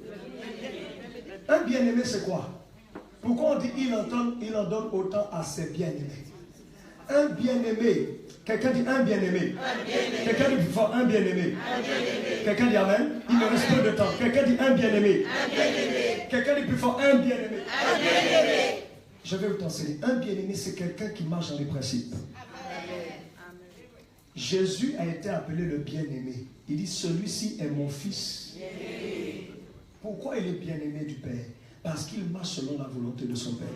Un bien-aimé, c'est quoi? Pourquoi on dit il en donne autant à ses bien-aimés? Un bien-aimé. Quelqu'un dit un bien-aimé. Quelqu'un dit plus fort un bien-aimé. Quelqu'un dit amen. Il me reste peu de temps. Quelqu'un dit un bien-aimé. Quelqu'un dit plus fort un bien-aimé. Je vais vous t'enseigner. Un bien-aimé, c'est quelqu'un qui marche dans les principes. Jésus a été appelé le bien-aimé. Il dit, celui-ci est mon fils. Pourquoi il est bien-aimé du Père? Parce qu'il marche selon la volonté de son Père.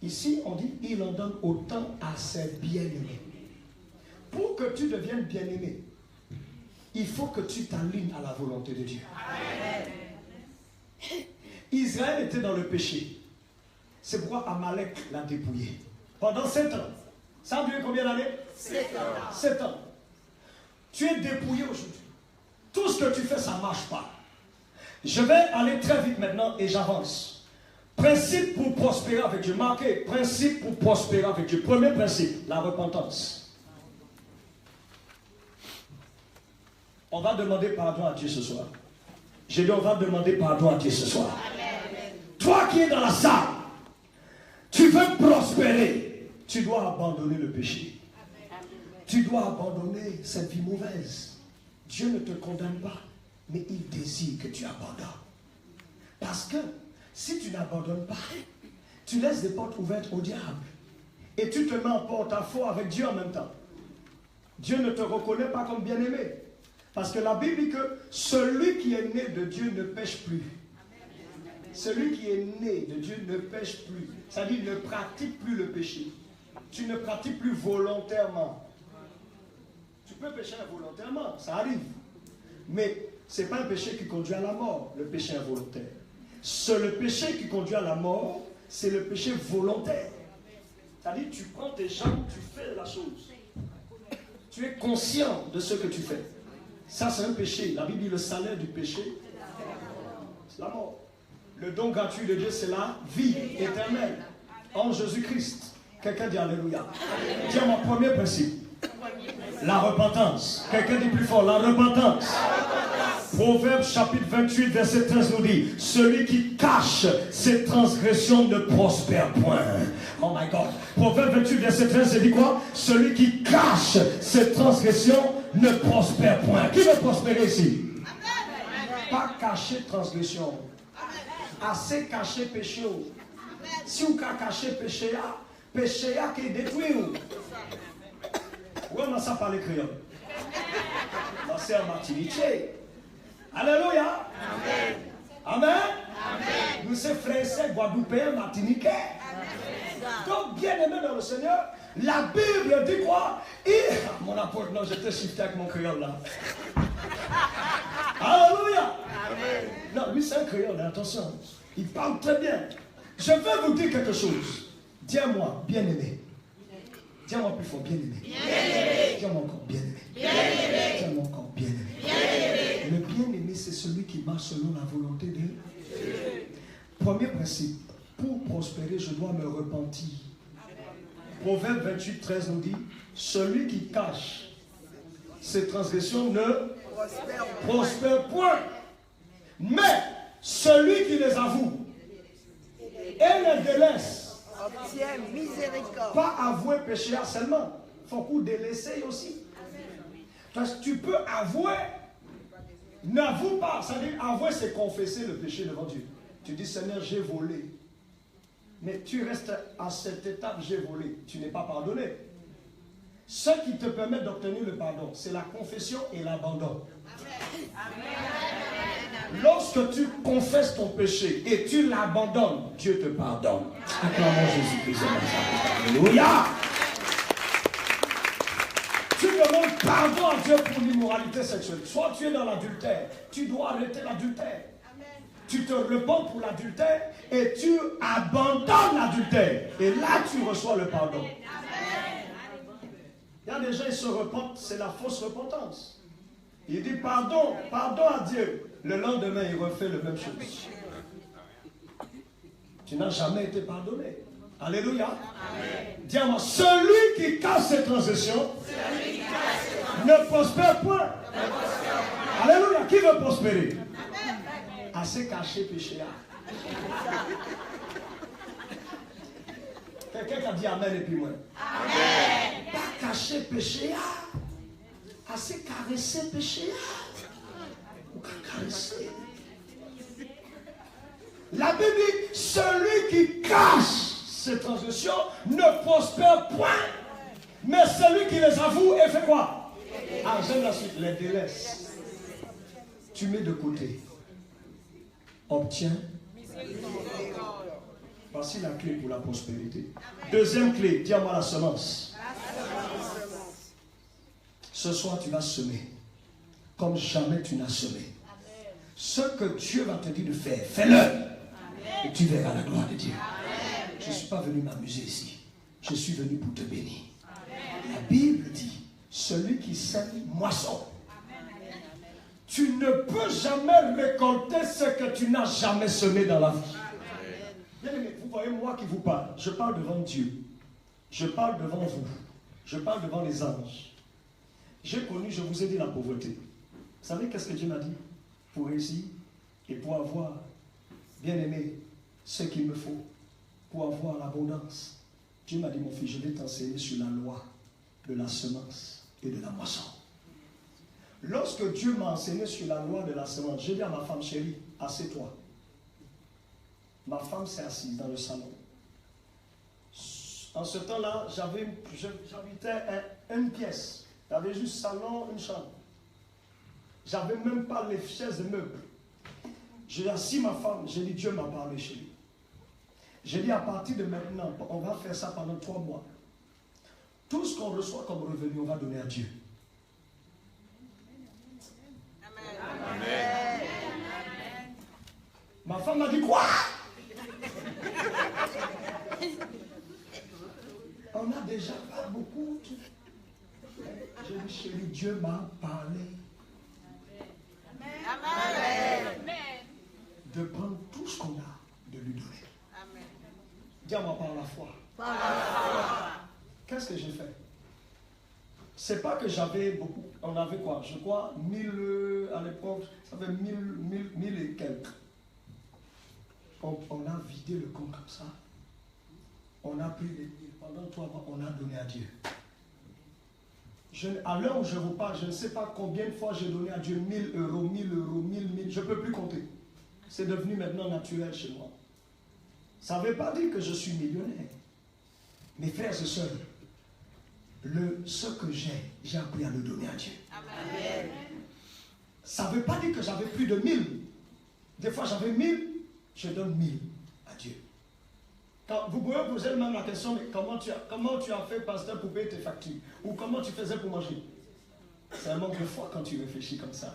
Ici, on dit, il en donne autant à ses bien-aimés. Pour que tu deviennes bien-aimé, il faut que tu t'alignes à la volonté de Dieu. Israël était dans le péché. C'est pourquoi Amalek l'a dépouillé. Pendant 7 ans. Ça a duré combien d'années? 7 ans. 7 ans. Tu es dépouillé aujourd'hui. Tout ce que tu fais, ça ne marche pas. Je vais aller très vite maintenant et j'avance. Principe pour prospérer avec Dieu. Marquez, principe pour prospérer avec Dieu. Premier principe, la repentance. On va demander pardon à Dieu ce soir. J'ai dit, on va demander pardon à Dieu ce soir. Toi qui es dans la salle, tu veux prospérer, tu dois abandonner le péché. Tu dois abandonner cette vie mauvaise. Dieu ne te condamne pas, mais il désire que tu abandonnes. Parce que si tu n'abandonnes pas, tu laisses des portes ouvertes au diable. Et tu te mets en porte-à-faux avec Dieu en même temps. Dieu ne te reconnaît pas comme bien-aimé. Parce que la Bible dit que celui qui est né de Dieu ne pêche plus. Celui qui est né de Dieu ne pêche plus. C'est-à-dire ne pratique plus le péché. Tu ne pratiques plus volontairement. Tu peux pécher involontairement, ça arrive. Mais ce n'est pas un péché qui conduit à la mort, le péché involontaire. Le péché qui conduit à la mort, c'est le péché volontaire. C'est-à-dire tu prends tes jambes, tu fais la chose. Tu es conscient de ce que tu fais. Ça, c'est un péché. La Bible dit le salaire du péché, c'est la mort. Le don gratuit de Dieu, c'est la vie éternelle en Jésus-Christ. Quelqu'un dit Alléluia. Tiens, mon premier principe. La repentance. Quelqu'un dit plus fort, la repentance. Proverbe chapitre 28, verset 13 nous dit, celui qui cache ses transgressions ne prospère point. Oh my God. Proverbe 28, verset 13, c'est dit quoi? Celui qui cache ses transgressions ne prospère point. Qui veut prospérer ici? Pas cacher transgression. Assez cacher péché. Si vous cachez péché, péché qui détruit. Oui, on ça parle créole. C'est un martiniquais. Alléluia. Amen. Amen. Amen. Nous sommes frères, guadeloupéens, martiniquais. Donc, bien aimé dans le Seigneur, la Bible dit quoi? Mon apôtre, non, j'étais shifté avec mon créole là. Alléluia. Amen. Non, lui c'est un créole, attention. Il parle très bien. Je vais vous dire quelque chose. Dis-moi, bien aimé. Dis-moi plus fort, bien aimé. Dis-moi encore, bien aimé. Dis-moi encore, bien aimé. Le bien aimé, c'est celui qui marche selon la volonté de Dieu. Premier principe, pour prospérer, je dois me repentir. Proverbe 28, 13 nous dit, celui qui cache ses transgressions ne prospère point. Mais celui qui les avoue et les délaisse, obtient miséricorde. Pas avouer péché seulement. Il faut qu'on délaisser aussi. Parce que tu peux avouer, n'avoue pas. C'est-à-dire, avouer, c'est confesser le péché devant Dieu. Tu dis, Seigneur, j'ai volé. Mais tu restes à cette étape, j'ai volé. Tu n'es pas pardonné. Ce qui te permet d'obtenir le pardon, c'est la confession et l'abandon. Lorsque tu confesses ton péché et tu l'abandonnes, Dieu te pardonne. Acclamons Jésus-Christ. Alléluia. Tu demandes pardon à Dieu pour l'immoralité sexuelle. Soit tu es dans l'adultère, tu dois arrêter l'adultère. Tu te repens pour l'adultère et tu abandonnes l'adultère. Et là, tu reçois le pardon. Il y a des gens qui se repentent, c'est la fausse repentance. Il dit pardon, pardon à Dieu. Le lendemain, il refait la même chose. Tu n'as jamais été pardonné. Alléluia. Dis-moi, celui qui casse ses transgressions ne prospère point. Alléluia. Qui veut prospérer? Assez caché péché. Quelqu'un qui a dit Amen et puis moi. Amen. Pas cacher péché. Assez caresser péché. Ou caresser. La Bible dit, celui qui cache ses transgressions ne prospère point. Mais celui qui les avoue et fait quoi? Ah, j'aime la suite, les délaisse. Tu mets de côté. Obtiens. Voici la clé pour la prospérité. Deuxième clé, dis-moi la semence. Ce soir, tu vas semer comme jamais tu n'as semé. Ce que Dieu va te dire de faire, fais-le. Et tu verras la gloire de Dieu. Je ne suis pas venu m'amuser ici. Je suis venu pour te bénir. La Bible dit, celui qui sème moisson. Tu ne peux jamais récolter ce que tu n'as jamais semé dans la vie. Bien-aimés, vous voyez moi qui vous parle. Je parle devant Dieu. Je parle devant vous. Je parle devant les anges. J'ai connu, je vous ai dit, la pauvreté. Vous savez qu'est-ce que Dieu m'a dit? Pour réussir et pour avoir, bien-aimé, ce qu'il me faut, pour avoir l'abondance. Dieu m'a dit, mon fils, je vais t'enseigner sur la loi de la semence et de la moisson. Lorsque Dieu m'a enseigné sur la loi de la semence, j'ai dit à ma femme, chérie, assieds-toi. Ma femme s'est assise dans le salon. En ce temps-là, j'habitais une pièce. J'avais juste salon, une chambre. J'avais même pas les chaises de meubles. J'ai assis ma femme, j'ai dit, Dieu m'a parlé, chérie. J'ai dit, à partir de maintenant, on va faire ça pendant 3 mois. Tout ce qu'on reçoit comme revenu, on va donner à Dieu. Amen. Ma femme m'a dit, quoi? On a déjà pas beaucoup. J'ai dit, chérie, Dieu m'a parlé. Amen. De prendre tout ce qu'on a, de lui donner. Amen. Dis-moi par la foi. Qu'est-ce que j'ai fait? C'est pas que j'avais beaucoup. On avait quoi? Je crois 1000 à l'époque, ça fait 1000 et quelques. On a vidé le compte comme ça. On a pris les 1000. Pendant 3 mois, on a donné à Dieu. À l'heure où je vous parle, je ne sais pas combien de fois j'ai donné à Dieu 1000 euros, 1000 euros, 1000. Je ne peux plus compter. C'est devenu maintenant naturel chez moi. Ça ne veut pas dire que je suis millionnaire. Mes frères et sœurs, ce que j'ai appris à le donner à Dieu. Amen. Ça ne veut pas dire que j'avais plus de 1000. Des fois j'avais 1000, je donne 1000 à Dieu. Quand vous pouvez poser même la question, mais comment tu as fait, pasteur, pour payer tes factures? Ou comment tu faisais pour manger? C'est un manque de foi quand tu réfléchis comme ça.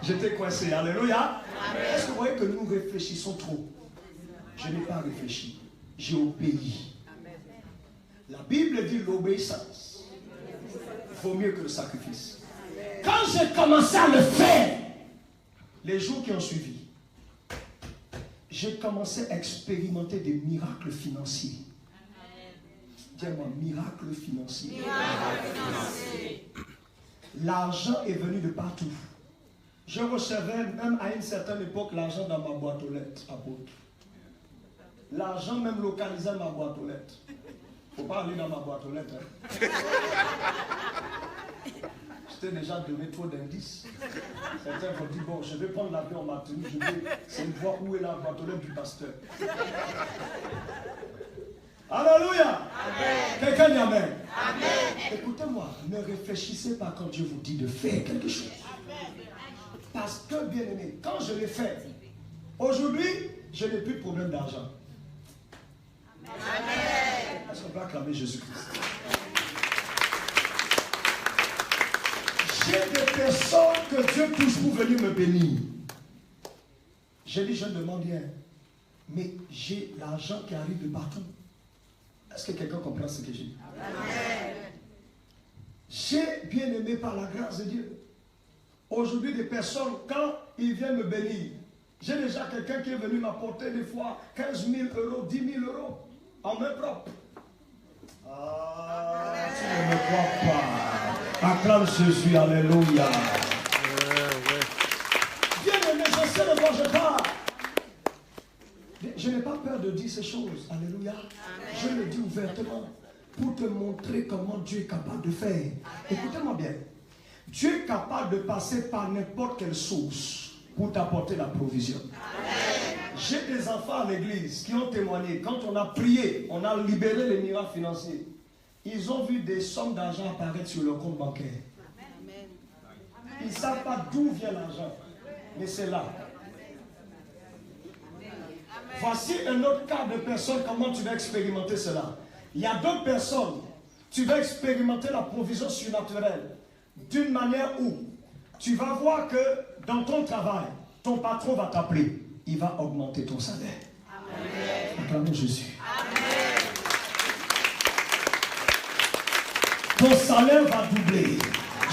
J'étais coincé, alléluia. Est-ce que vous voyez que nous réfléchissons trop? Je n'ai pas réfléchi, j'ai obéi. La Bible dit l'obéissance vaut mieux que le sacrifice. Quand j'ai commencé à le faire, les jours qui ont suivi, j'ai commencé à expérimenter des miracles financiers. Dis-moi, miracles financiers. L'argent est venu de partout. Je recevais même à une certaine époque l'argent dans ma boîte aux lettres, apôtre. L'argent même localisait ma boîte aux lettres. Il ne faut pas aller dans ma boîte aux lettres. Hein. Je t'ai déjà donné trop d'indices. Certains vont dire, bon, je vais prendre l'avion en Martinique, c'est une voir où est la boîte aux lettres du pasteur. Alléluia. Quelqu'un dit amen. Amen. Écoutez-moi, ne réfléchissez pas quand Dieu vous dit de faire quelque chose. Parce que, bien aimé, quand je l'ai fait, aujourd'hui, je n'ai plus de problème d'argent. Amen. Est-ce qu'on peut acclamer Jésus-Christ? J'ai des personnes que Dieu touche pour venir me bénir. J'ai dit, je ne demande rien. Mais j'ai l'argent qui arrive de partout. Est-ce que quelqu'un comprend ce que j'ai dit? Amen. J'ai bien aimé par la grâce de Dieu. Aujourd'hui, des personnes, quand ils viennent me bénir, j'ai déjà quelqu'un qui est venu m'apporter des fois 15 000 euros, 10 000 euros en main propre. Ah, tu ne me crois pas. Acclame Jésus, alléluia. Bien aimé, je sais de quoi je parle. Je n'ai pas peur de dire ces choses, alléluia. Je le dis ouvertement pour te montrer comment Dieu est capable de faire. Écoutez-moi bien. Dieu est capable de passer par n'importe quelle source pour t'apporter la provision. J'ai des enfants à l'église qui ont témoigné. Quand on a prié, on a libéré les miracles financiers. Ils ont vu des sommes d'argent apparaître sur leur compte bancaire. Ils ne savent pas d'où vient l'argent, mais c'est là. Voici un autre cas de personne, comment tu vas expérimenter cela. Il y a d'autres personnes, tu vas expérimenter la provision surnaturelle d'une manière où tu vas voir que dans ton travail, ton patron va t'appeler, il va augmenter ton salaire. Amen. Acclamons Jésus. Amen. Ton salaire va doubler.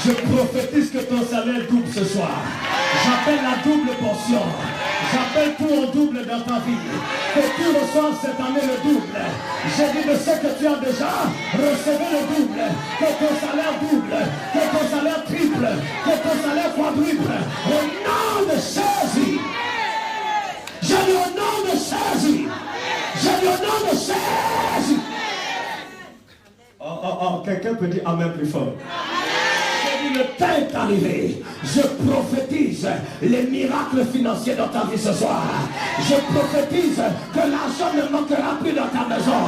Je prophétise que ton salaire double ce soir. J'appelle la double portion. J'appelle tout en double dans ta vie. Que tu reçoives cette année le double. J'ai dit de ce que tu as déjà, recevez le double. Que ton salaire double, que ton salaire triple, que ton salaire quadruple. Au nom de Jésus. Je dis au nom de Jésus. Je dis au nom de Jésus. Oh, quelqu'un peut dire Amen plus fort. Le temps est arrivé. Je prophétise les miracles financiers dans ta vie ce soir. Je prophétise que l'argent ne manquera plus dans ta maison.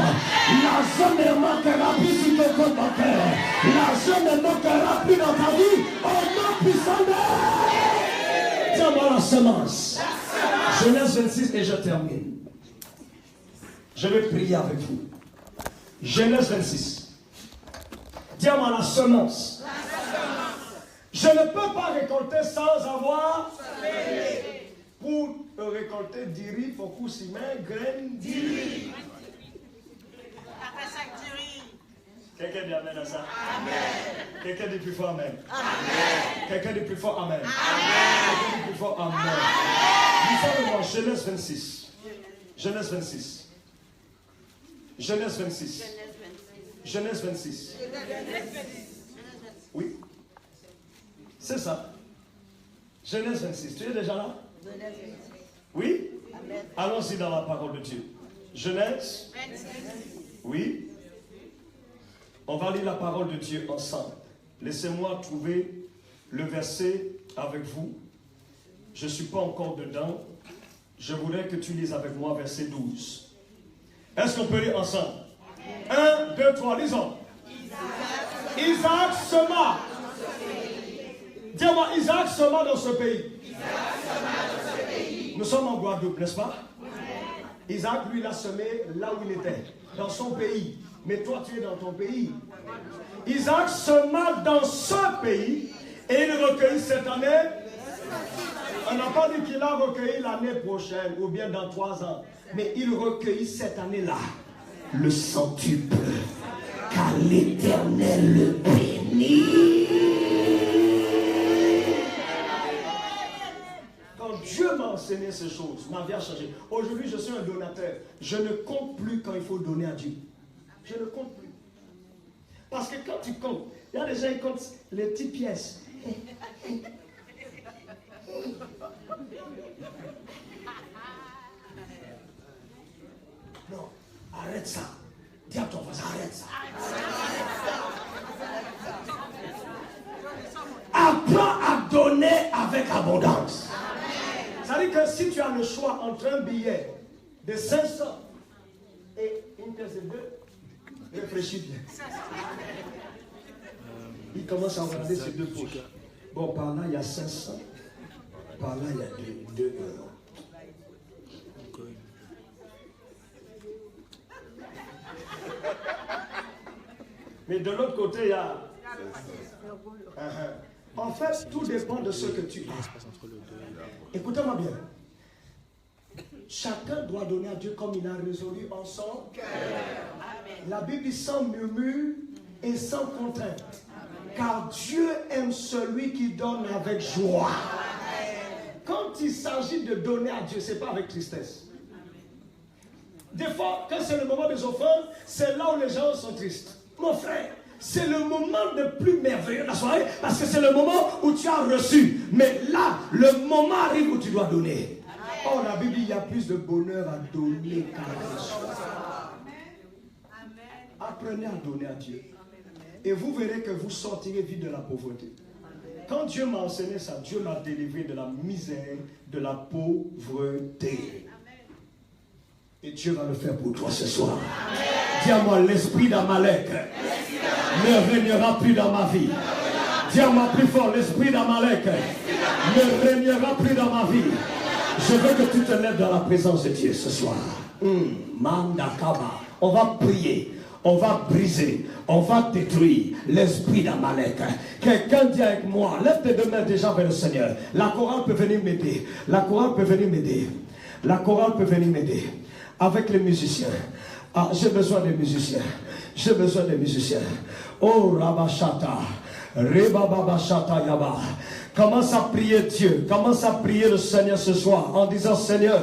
L'argent ne manquera plus sur ton compte bancaire. L'argent ne manquera plus dans ta vie. Au nom puissant de... Tiens-moi la semence. Genèse 26 et je termine. Je vais prier avec vous. Genèse 26. Dis-moi la semence. Je ne peux pas récolter sans avoir semé. Pour récolter 10 riz, il faut qu'on s'y mette graines 10 riz. Après chaque riz. Quelqu'un dit amen à ça? Amen. Quelqu'un dit plus fort amen? Amen. Quelqu'un dit plus fort amen? Amen. Quelqu'un dit plus fort amen? Lisez-le-moi, Genèse 26. Genèse 26. Genèse 26. Genèse 26. Oui. C'est ça. Genèse 26. Tu es déjà là? Oui? Allons-y dans la parole de Dieu. Genèse 26. Oui. On va lire la parole de Dieu ensemble. Laissez-moi trouver le verset avec vous. Je ne suis pas encore dedans. Je voudrais que tu lises avec moi verset 12. Est-ce qu'on peut lire ensemble? 1, 2, 3, lisons. Isaac sema. Dis-moi, Isaac sema dans ce pays. Nous sommes en Guadeloupe, n'est-ce pas? Isaac, lui, il a semé là où il était, dans son pays. Mais toi, tu es dans ton pays. Isaac sema dans ce pays et il recueillit cette année. On n'a pas dit qu'il a recueilli l'année prochaine ou bien dans 3 ans. Mais il recueillit cette année-là le centuple. Car l'Éternel le bénit. Quand Dieu m'a enseigné ces choses, ma vie a changé. Aujourd'hui, je suis un donateur. Je ne compte plus quand il faut donner à Dieu. Je ne compte plus. Parce que quand tu comptes, il y a des gens qui comptent les petites pièces. Non, arrête ça. Dis à ton voisin, arrête ça. Apprends à donner avec abondance. Ça veut dire que si tu as le choix entre un billet de 500 et une pièce de 2, réfléchis bien. Il commence à regarder ses 2 poches. Bon, par là, il y a 500. Par là, il y a 2 euros. Mais de l'autre côté, il y a... En fait, tout dépend de ce que tu as. Écoutez-moi bien. Chacun doit donner à Dieu comme il a résolu en son cœur. La Bible dit sans murmure et sans contrainte. Car Dieu aime celui qui donne avec joie. Quand il s'agit de donner à Dieu, ce n'est pas avec tristesse. Des fois, quand c'est le moment des offrandes, c'est là où les gens sont tristes. Mon frère, c'est le moment le plus merveilleux de la soirée parce que c'est le moment où tu as reçu. Mais là, le moment arrive où tu dois donner. Oh, la Bible dit, il y a plus de bonheur à donner qu'à recevoir. Apprenez à donner à Dieu. Et vous verrez que vous sortirez vite de la pauvreté. Quand Dieu m'a enseigné ça, Dieu m'a délivré de la misère, de la pauvreté. Et Dieu va le faire pour toi ce soir. Dis à moi, l'esprit d'Amalek ne régnera plus dans ma vie. Dis à moi plus fort, l'esprit d'Amalek ne régnera plus dans ma vie. Je veux que tu te lèves dans la présence de Dieu ce soir. Mandakaba. On va prier. On va briser, on va détruire l'esprit d'Amalek. Quelqu'un dit avec moi, lève tes 2 mains déjà vers le Seigneur. La chorale peut venir m'aider. La chorale peut venir m'aider. La chorale peut venir m'aider. Avec les musiciens. Ah, j'ai besoin des musiciens. J'ai besoin des musiciens. Oh, Rabashata. Rebababashata Yaba. Commence à prier Dieu. Commence à prier le Seigneur ce soir en disant Seigneur,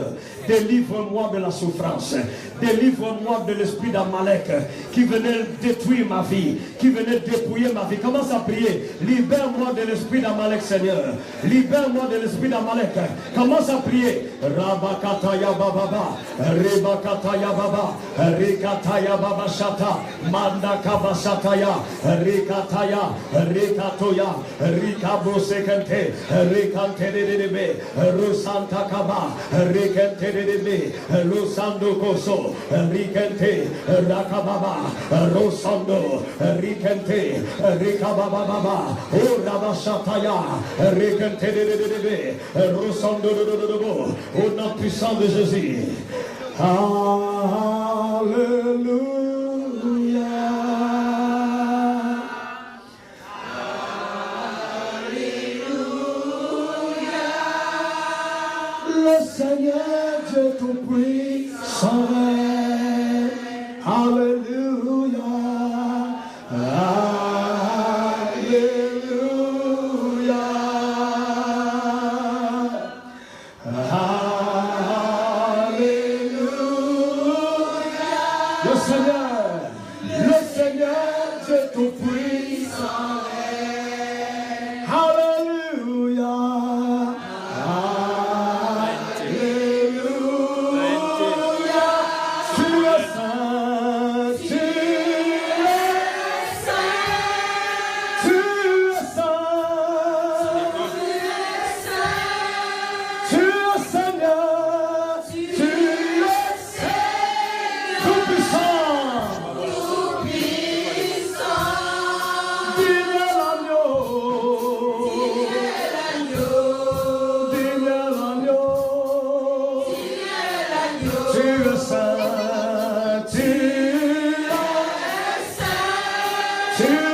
délivre-moi de la souffrance. Délivre-moi de l'esprit d'Amalek qui venait détruire ma vie, qui venait dépouiller ma vie. Commence à prier. Libère-moi de l'esprit d'Amalek, Seigneur. Libère-moi de l'esprit d'Amalek. Commence à prier. Rabakataya bababa, Rebakataya baba, Rikataya baba shata, Mandakaba shataya, Rikataya, Rikatoya, Rikabo sekente, Rikante de Rusanta kaba, Rikente de Lusando koso, Rikente, Rakababa, Rosando, Rikente, Rikababa baba, Urabashataya, Rikente de Rosando au nom puissant de Jésus. Alléluia. Alléluia. Le Seigneur Dieu tout-puissant. Alléluia. Tu